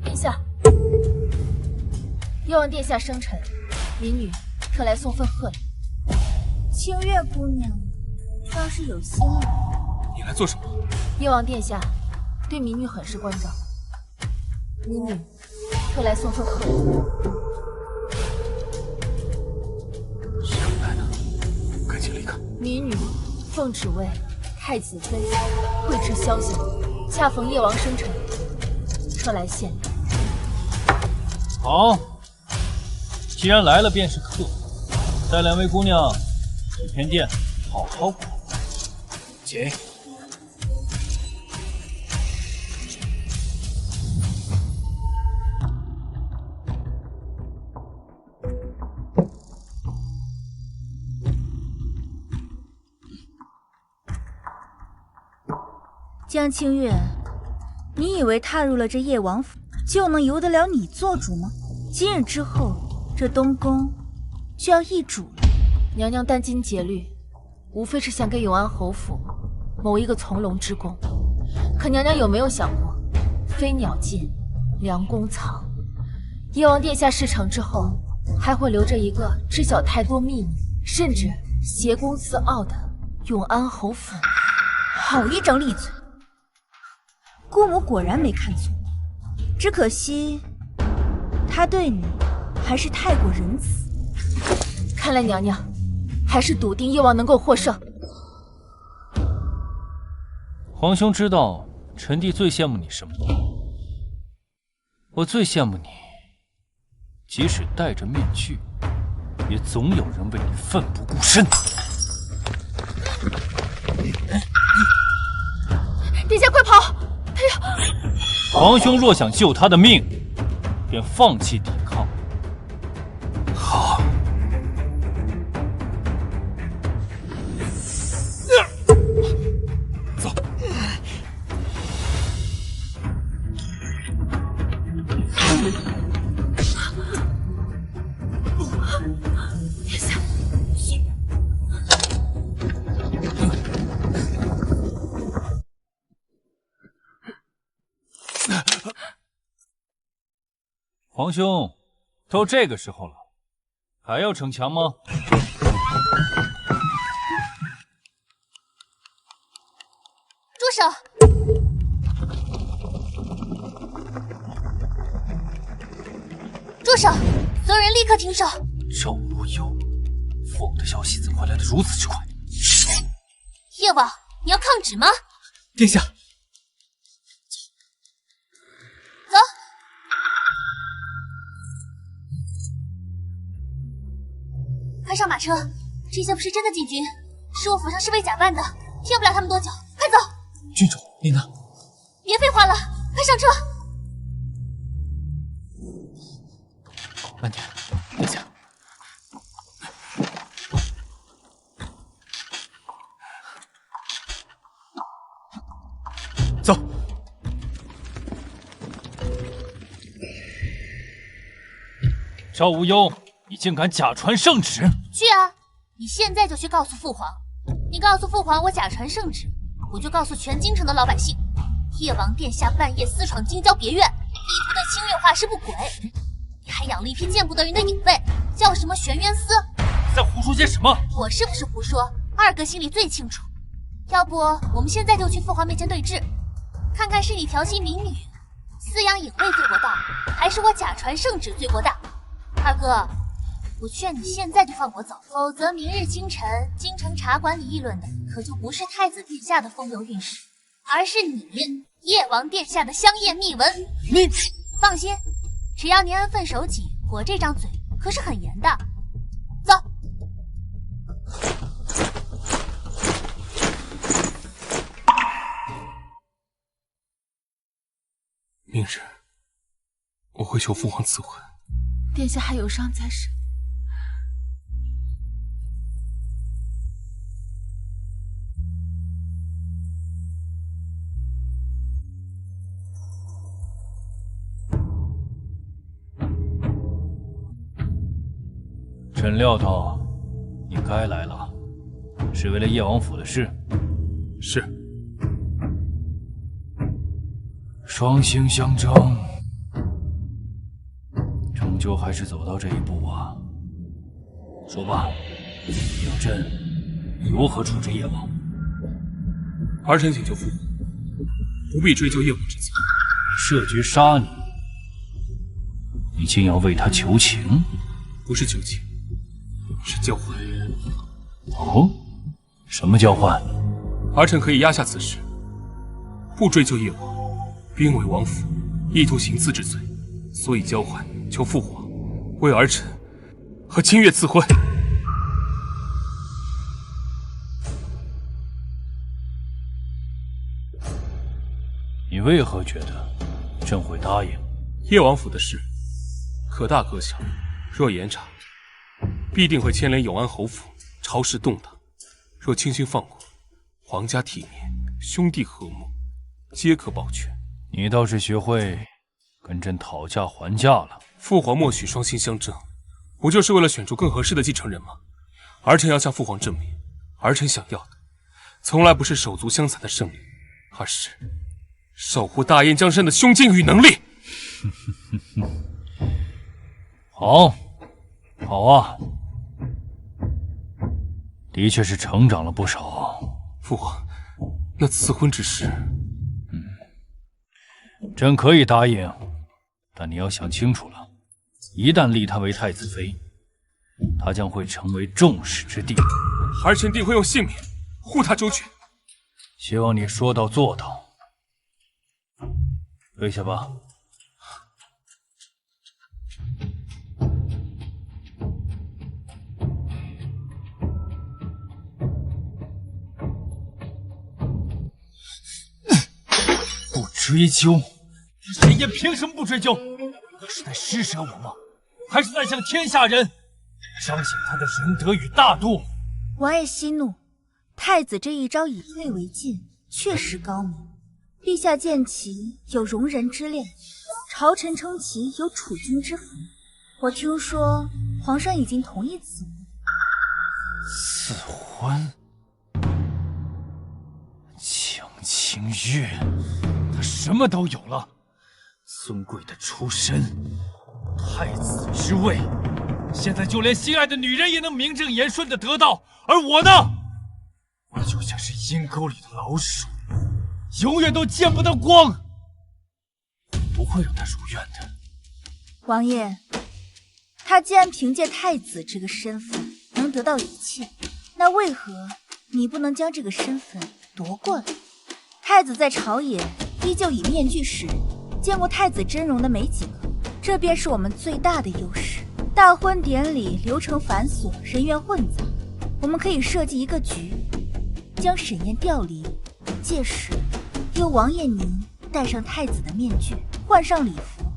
殿下，愿望殿下生辰，民女特来送份贺礼。清月姑娘倒是有心了。你来做什么？愿望殿下对民女很是关照，民女特来送份贺礼。个。民女奉旨为太子妃绘制肖像，恰逢夜王生辰，特来献礼。好，既然来了便是客，带两位姑娘去偏殿好好过。请。江清月，你以为踏入了这夜王府就能由得了你做主吗？今日之后，这东宫就要易主了。娘娘殚精竭虑，无非是想给永安侯府谋一个从龙之功。可娘娘有没有想过，飞鸟尽，良弓藏。夜王殿下事成之后，还会留着一个知晓太多秘密，甚至挟公自傲的永安侯府。好一张利嘴！姑母果然没看错，只可惜他对你还是太过仁慈。看来娘娘还是笃定夜王能够获胜。皇兄知道臣弟最羡慕你什么吗？我最羡慕你，即使戴着面具，也总有人为你奋不顾身。殿下快跑！哎呀！皇兄若想救他的命，便放弃抵抗。好。走。殿下，皇兄，都这个时候了，还要逞强吗？住手！住手！所有人立刻停手！赵无忧，父王的消息怎么会来得如此之快？夜王，你要抗旨吗？殿下。走。快上马车！这些不是真的禁军，是我府上侍卫假扮的，骗不了他们多久。快走！郡主，你呢？别废话了，快上车！慢点，殿下。走。赵无忧，你竟敢假传圣旨！去啊！你现在就去告诉父皇。你告诉父皇我假传圣旨，我就告诉全京城的老百姓，夜王殿下半夜私闯京郊别院，意图对清月画师不轨。你还养了一批见不得人的隐卫，叫什么玄渊司？你在胡说些什么？我是不是胡说，二哥心里最清楚。要不我们现在就去父皇面前对质，看看是你调戏民女、饲养隐卫罪过大，还是我假传圣旨罪过大？二哥，我劝你现在就放我走，否则明日清晨京城茶馆里议论的可就不是太子殿下的风流韵事，而是你夜王殿下的香艳秘闻。你放心，只要您安分守己，我这张嘴可是很严的。走。明日我会求父皇赐婚。殿下还有伤在身。朕料到你该来了，是为了夜王府的事。是。双星相争，终究还是走到这一步啊。说吧，要朕如何处置夜王？儿臣请求父皇，不必追究夜王之责。设局杀你，你竟要为他求情？不是求情，是交换。哦，什么交换？儿臣可以压下此事，不追究叶王，兵为王府，意图行刺之罪，所以交换求父皇为儿臣和清月赐婚。你为何觉得朕会答应？叶王府的事可大可小，若严查，必定会牵连永安侯府，朝事动荡；若轻轻放过，皇家体面，兄弟和睦，皆可保全。你倒是学会跟朕讨价还价了。父皇默许双星相争，不就是为了选出更合适的继承人吗？儿臣要向父皇证明，儿臣想要的，从来不是手足相残的胜利，而是守护大燕江山的胸襟与能力。好，好啊，的确是成长了不少。父皇，那赐婚之事，朕可以答应，但你要想清楚了，一旦立她为太子妃，她将会成为众矢之的。儿臣定会用性命护她周全。希望你说到做到。跪下吧。不追究，沈烨凭什么不追究？是在施舍我吗？还是在向天下人彰显他的仁德与大度？王爷息怒，太子这一招以退为进，确实高明。陛下见其有容人之量，朝臣称其有储君之福。我听说皇上已经同意此婚。赐婚？江清月，他什么都有了，尊贵的出身，太子之位，现在就连心爱的女人也能名正言顺的得到，而我呢，我就像是阴沟里的老鼠，永远都见不到光。不会让他如愿的。王爷，他既然凭借太子这个身份能得到一切，那为何你不能将这个身份夺过来？太子在朝野依旧以面具示人，见过太子真容的没几个，这便是我们最大的优势。大婚典礼流程繁琐，人员混杂，我们可以设计一个局，将沈烨调离，届时由王爷您戴上太子的面具，换上礼服，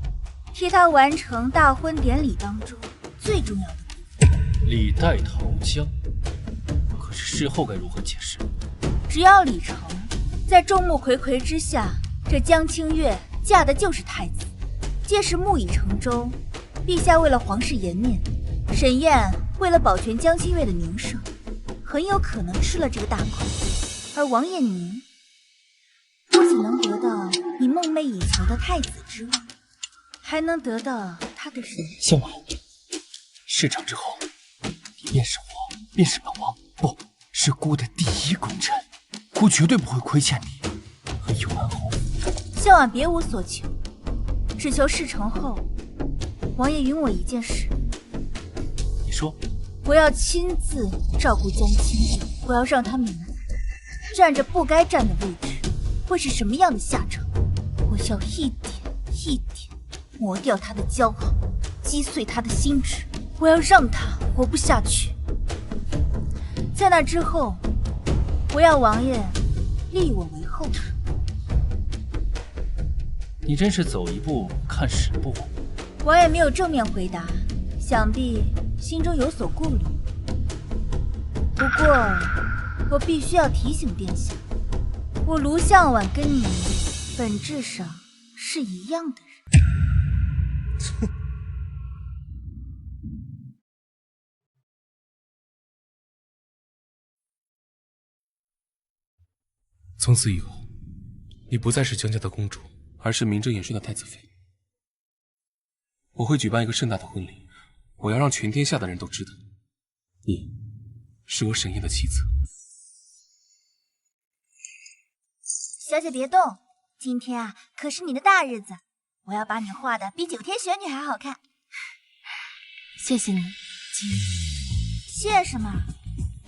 替他完成大婚典礼当中最重要的部分。礼带桃僵，可是事后该如何解释？只要礼成，在众目睽睽之下，这江清月嫁的就是太子。届时木已成舟，陛下为了皇室颜面，沈烨为了保全江清月的名声，很有可能吃了这个大亏。而王爷您不仅能得到你梦寐以求的太子之位，还能得到他的人。小婉，事成之后，你便是我，便是本王，不是孤的第一功臣。孤绝对不会亏欠你和永安侯。孝婉别无所求，只求事成后，王爷允我一件事。你说？我要亲自照顾江清月，我要让他明白，站着不该站的位置会是什么样的下场。我要一点一点磨掉他的骄傲，击碎他的心智。我要让他活不下去。在那之后，我要王爷立我为后主。你真是走一步看十步。王爷没有正面回答，想必心中有所顾虑。不过，我必须要提醒殿下，我卢向晚跟你本质上是一样的人。从此以后，你不再是江家的公主，而是名正言顺的太子妃。我会举办一个盛大的婚礼，我要让全天下的人都知道，你是我沈烨的妻子。小姐别动，今天啊可是你的大日子，我要把你画的比9天玄女还好看。谢谢你。谢什么？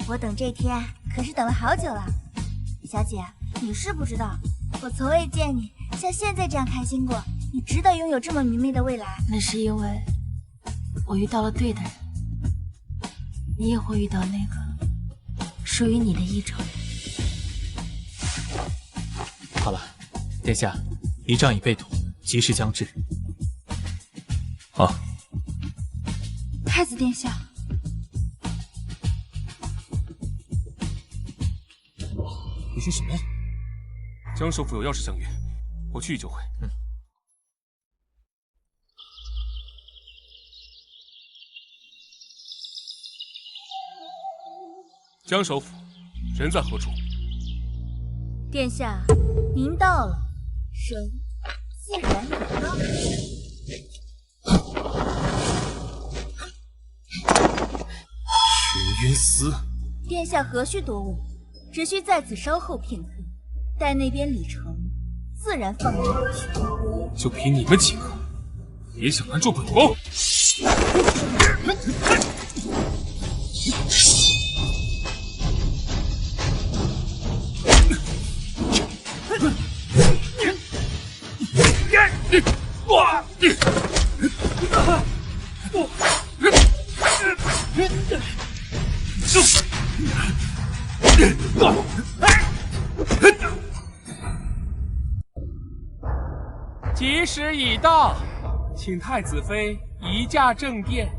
我等这天可是等了好久了。小姐，你是不知道，我从未见你像现在这样开心过。你值得拥有这么明媚的未来。那是因为我遇到了对的人，你也会遇到那个属于你的一种。好了，殿下，仪仗已被妥，吉时将至。好。太子殿下，你说什么？江首府有要事相约，我去就回。江首府，人在何处？殿下，您到了，神自然也到。玄渊司，殿下何须多问，只需在此稍后片刻，待那边礼成，自然放你回去。就凭你们几个，也想拦住本宫？吉时已到，请太子妃移驾正殿。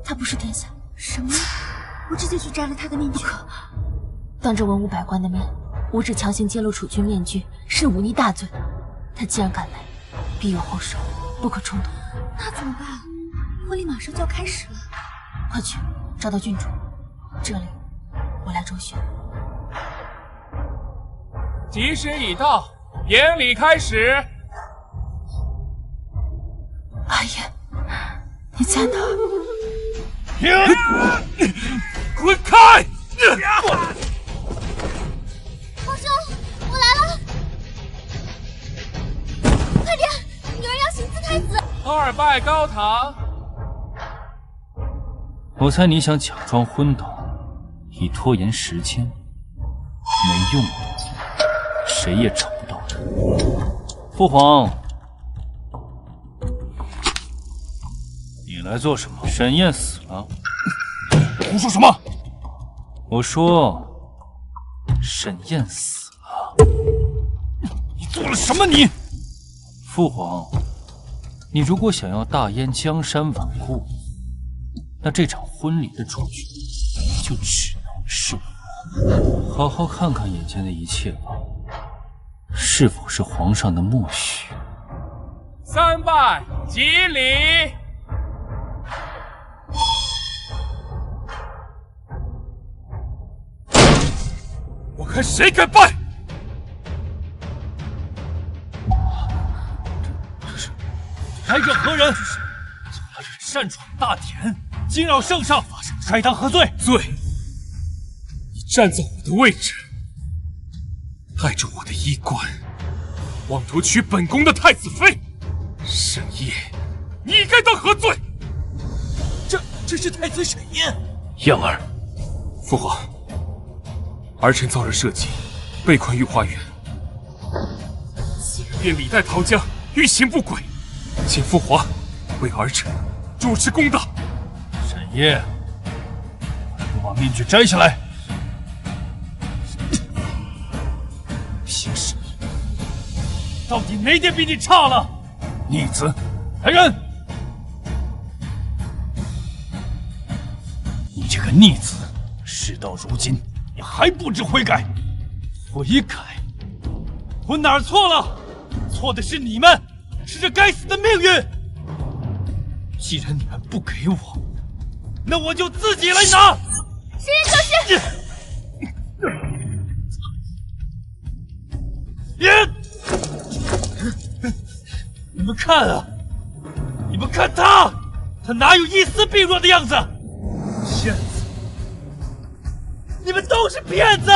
他不是殿下。什么？我这就去摘了他的面具。不可！当着文武百官的面，无止强行揭露储君面具，是忤逆大罪。他既然敢来，必有后手，不可冲动。那怎么办？婚礼马上就要开始了。快去找到郡主，这里我来周旋。吉时已到，典礼开始。阿言，你在哪？滚开！皇兄，我来了！快点，有人要行刺太子！二拜高堂。我猜你想假装昏倒，以拖延时间，没用的，谁也找不到他。父皇，你来做什么？沈燕死了。胡说什么？我说沈燕死了。你做了什么？你，父皇，你如果想要大燕江山稳固，那这场婚礼的主角就只能是我。好好看看眼前的一切吧，是否是皇上的默许？三拜吉礼。我看谁敢拜！这是来者何人？擅闯大典，惊扰圣上，该当何罪？罪！你站在我的位置，带着我的衣冠，妄图娶本宫的太子妃，沈烨，你该当何罪？这是太子沈烨。燕儿，父皇，儿臣遭人设计，被困御花园，此人便李代桃僵，欲行不轨，请父皇为儿臣主持公道。沈烨，给我把面具摘下来。凭什么？到底哪点比你差了？逆子，来人！你这个逆子，事到如今，你还不知悔改？悔改？我哪儿错了？错的是你们，是这该死的命运。既然你们不给我，那我就自己来拿。谁人就是你们看啊，你们看他，他哪有一丝病弱的样子？骗子！你们都是骗子！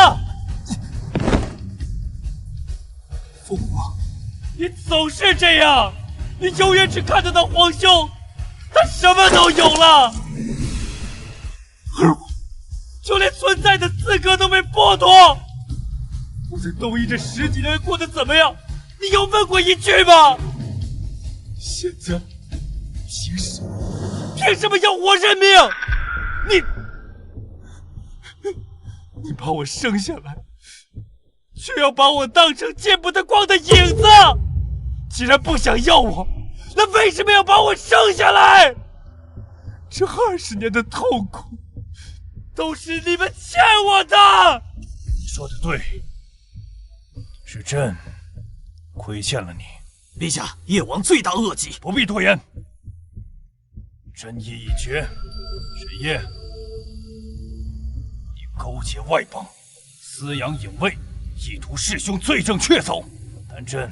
父母，你总是这样，你永远只看得到皇兄，他什么都有了，而我就连存在的资格都被剥夺。我在东夷这10几年过得怎么样？你有问过一句吗？现在凭什么要我认命？你把我生下来，却要把我当成见不得光的影子。既然不想要我，那为什么要把我生下来？这20年的痛苦，都是你们欠我的。你说的对，是朕亏欠了你。陛下，叶王罪大恶极，不必多言。朕意已决，沈夜，你勾结外邦，私养隐卫，意图弑兄，罪证确凿。但朕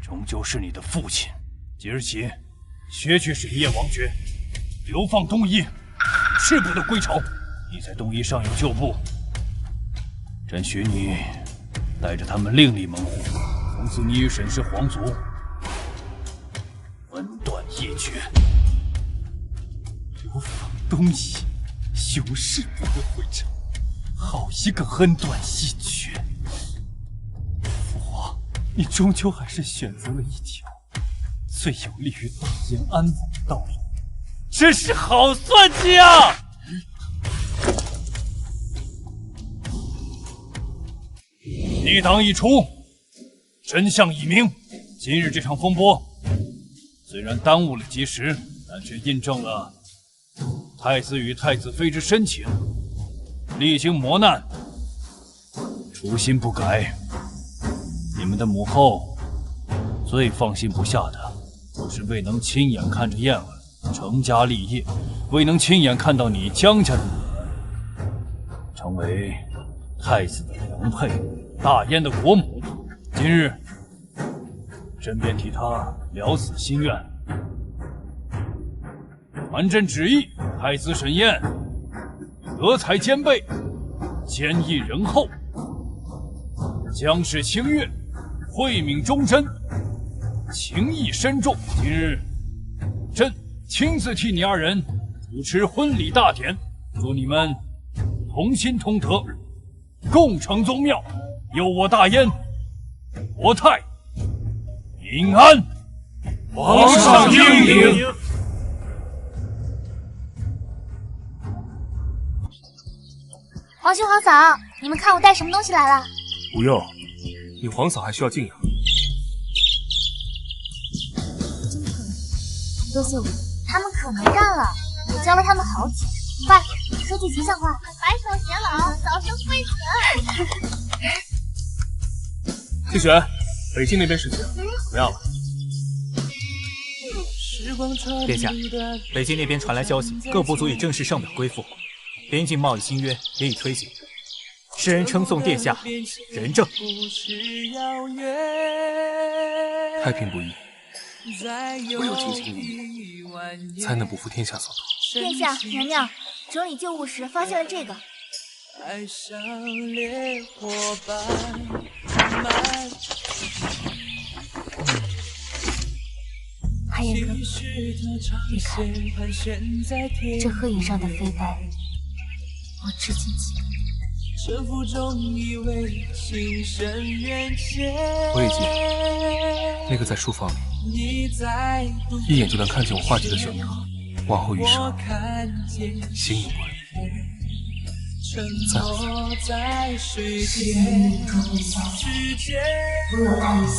终究是你的父亲，即日起削去沈夜王爵，流放东夷，誓不得归朝。你在东夷尚有旧部，朕许你带着他们另立门户，从此你与沈氏皇族分断一决。流放东夷，永世不得回朝，好一个恩断义绝！父皇，你终究还是选择了一条最有利于大燕安稳的道路，真是好算计啊！逆党已除，真相已明。今日这场风波虽然耽误了及时，但却印证了太子与太子妃之深情。历经磨难，初心不改。你们的母后最放心不下的，就是未能亲眼看着燕儿成家立业，未能亲眼看到你江家的女儿成为太子的良配，大燕的国母。今日朕便替她了此心愿。传朕旨意，太子沈宴德才兼备，坚毅仁厚，将士清悦，慧敏忠贞，情义深重。今日朕亲自替你2人主持婚礼大典，祝你们同心同德，共成宗庙，佑我大燕国泰民安。皇上英明。皇兄皇嫂，你们看我带什么东西来了？不用，你皇嫂还需要敬仰。多谢我，他们可没干了，我教了他们好几个。快说句吉祥话，白首偕老，早生贵子。季璇，北京那边事情怎么样了？殿下，北京那边传来消息，各部族已正式上表归附，边境贸易新约也已推行。世人称颂殿下仁政，太平不易，唯有尽心立意，才能不负天下所托。殿下，娘娘整理旧物时发现了这个。爱像烈火般漫太炎哥哥，你看，这鹤影上的飞白，我至今记得。我也记得，那个在书房里，一眼就能看见我画技的小女孩，往后余生，形影不离。再会。世间命中的消息，唯有爱心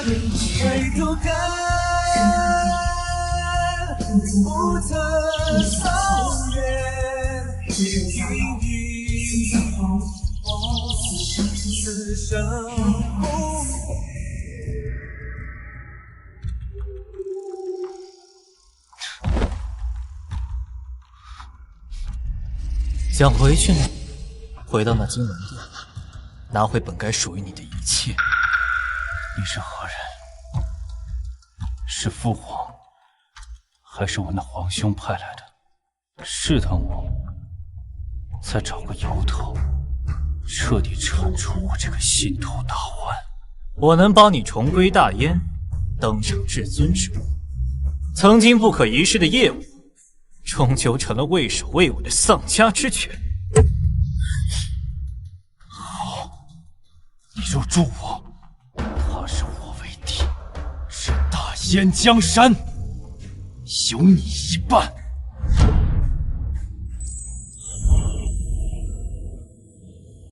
会一直深刻地不经过一小心，只剩下了心相通，此生之痛。想回去吗？回到那金銮殿，拿回本该属于你的一切。你是何人？是父皇，还是我那皇兄派来的，试探我，再找个由头，彻底铲除我这个心头大患。我能帮你重归大燕，登上至尊之位，曾经不可一世的业务，终究成了畏首畏尾的丧家之犬。好，你若助我，他是我为帝，这大燕江山有你一半。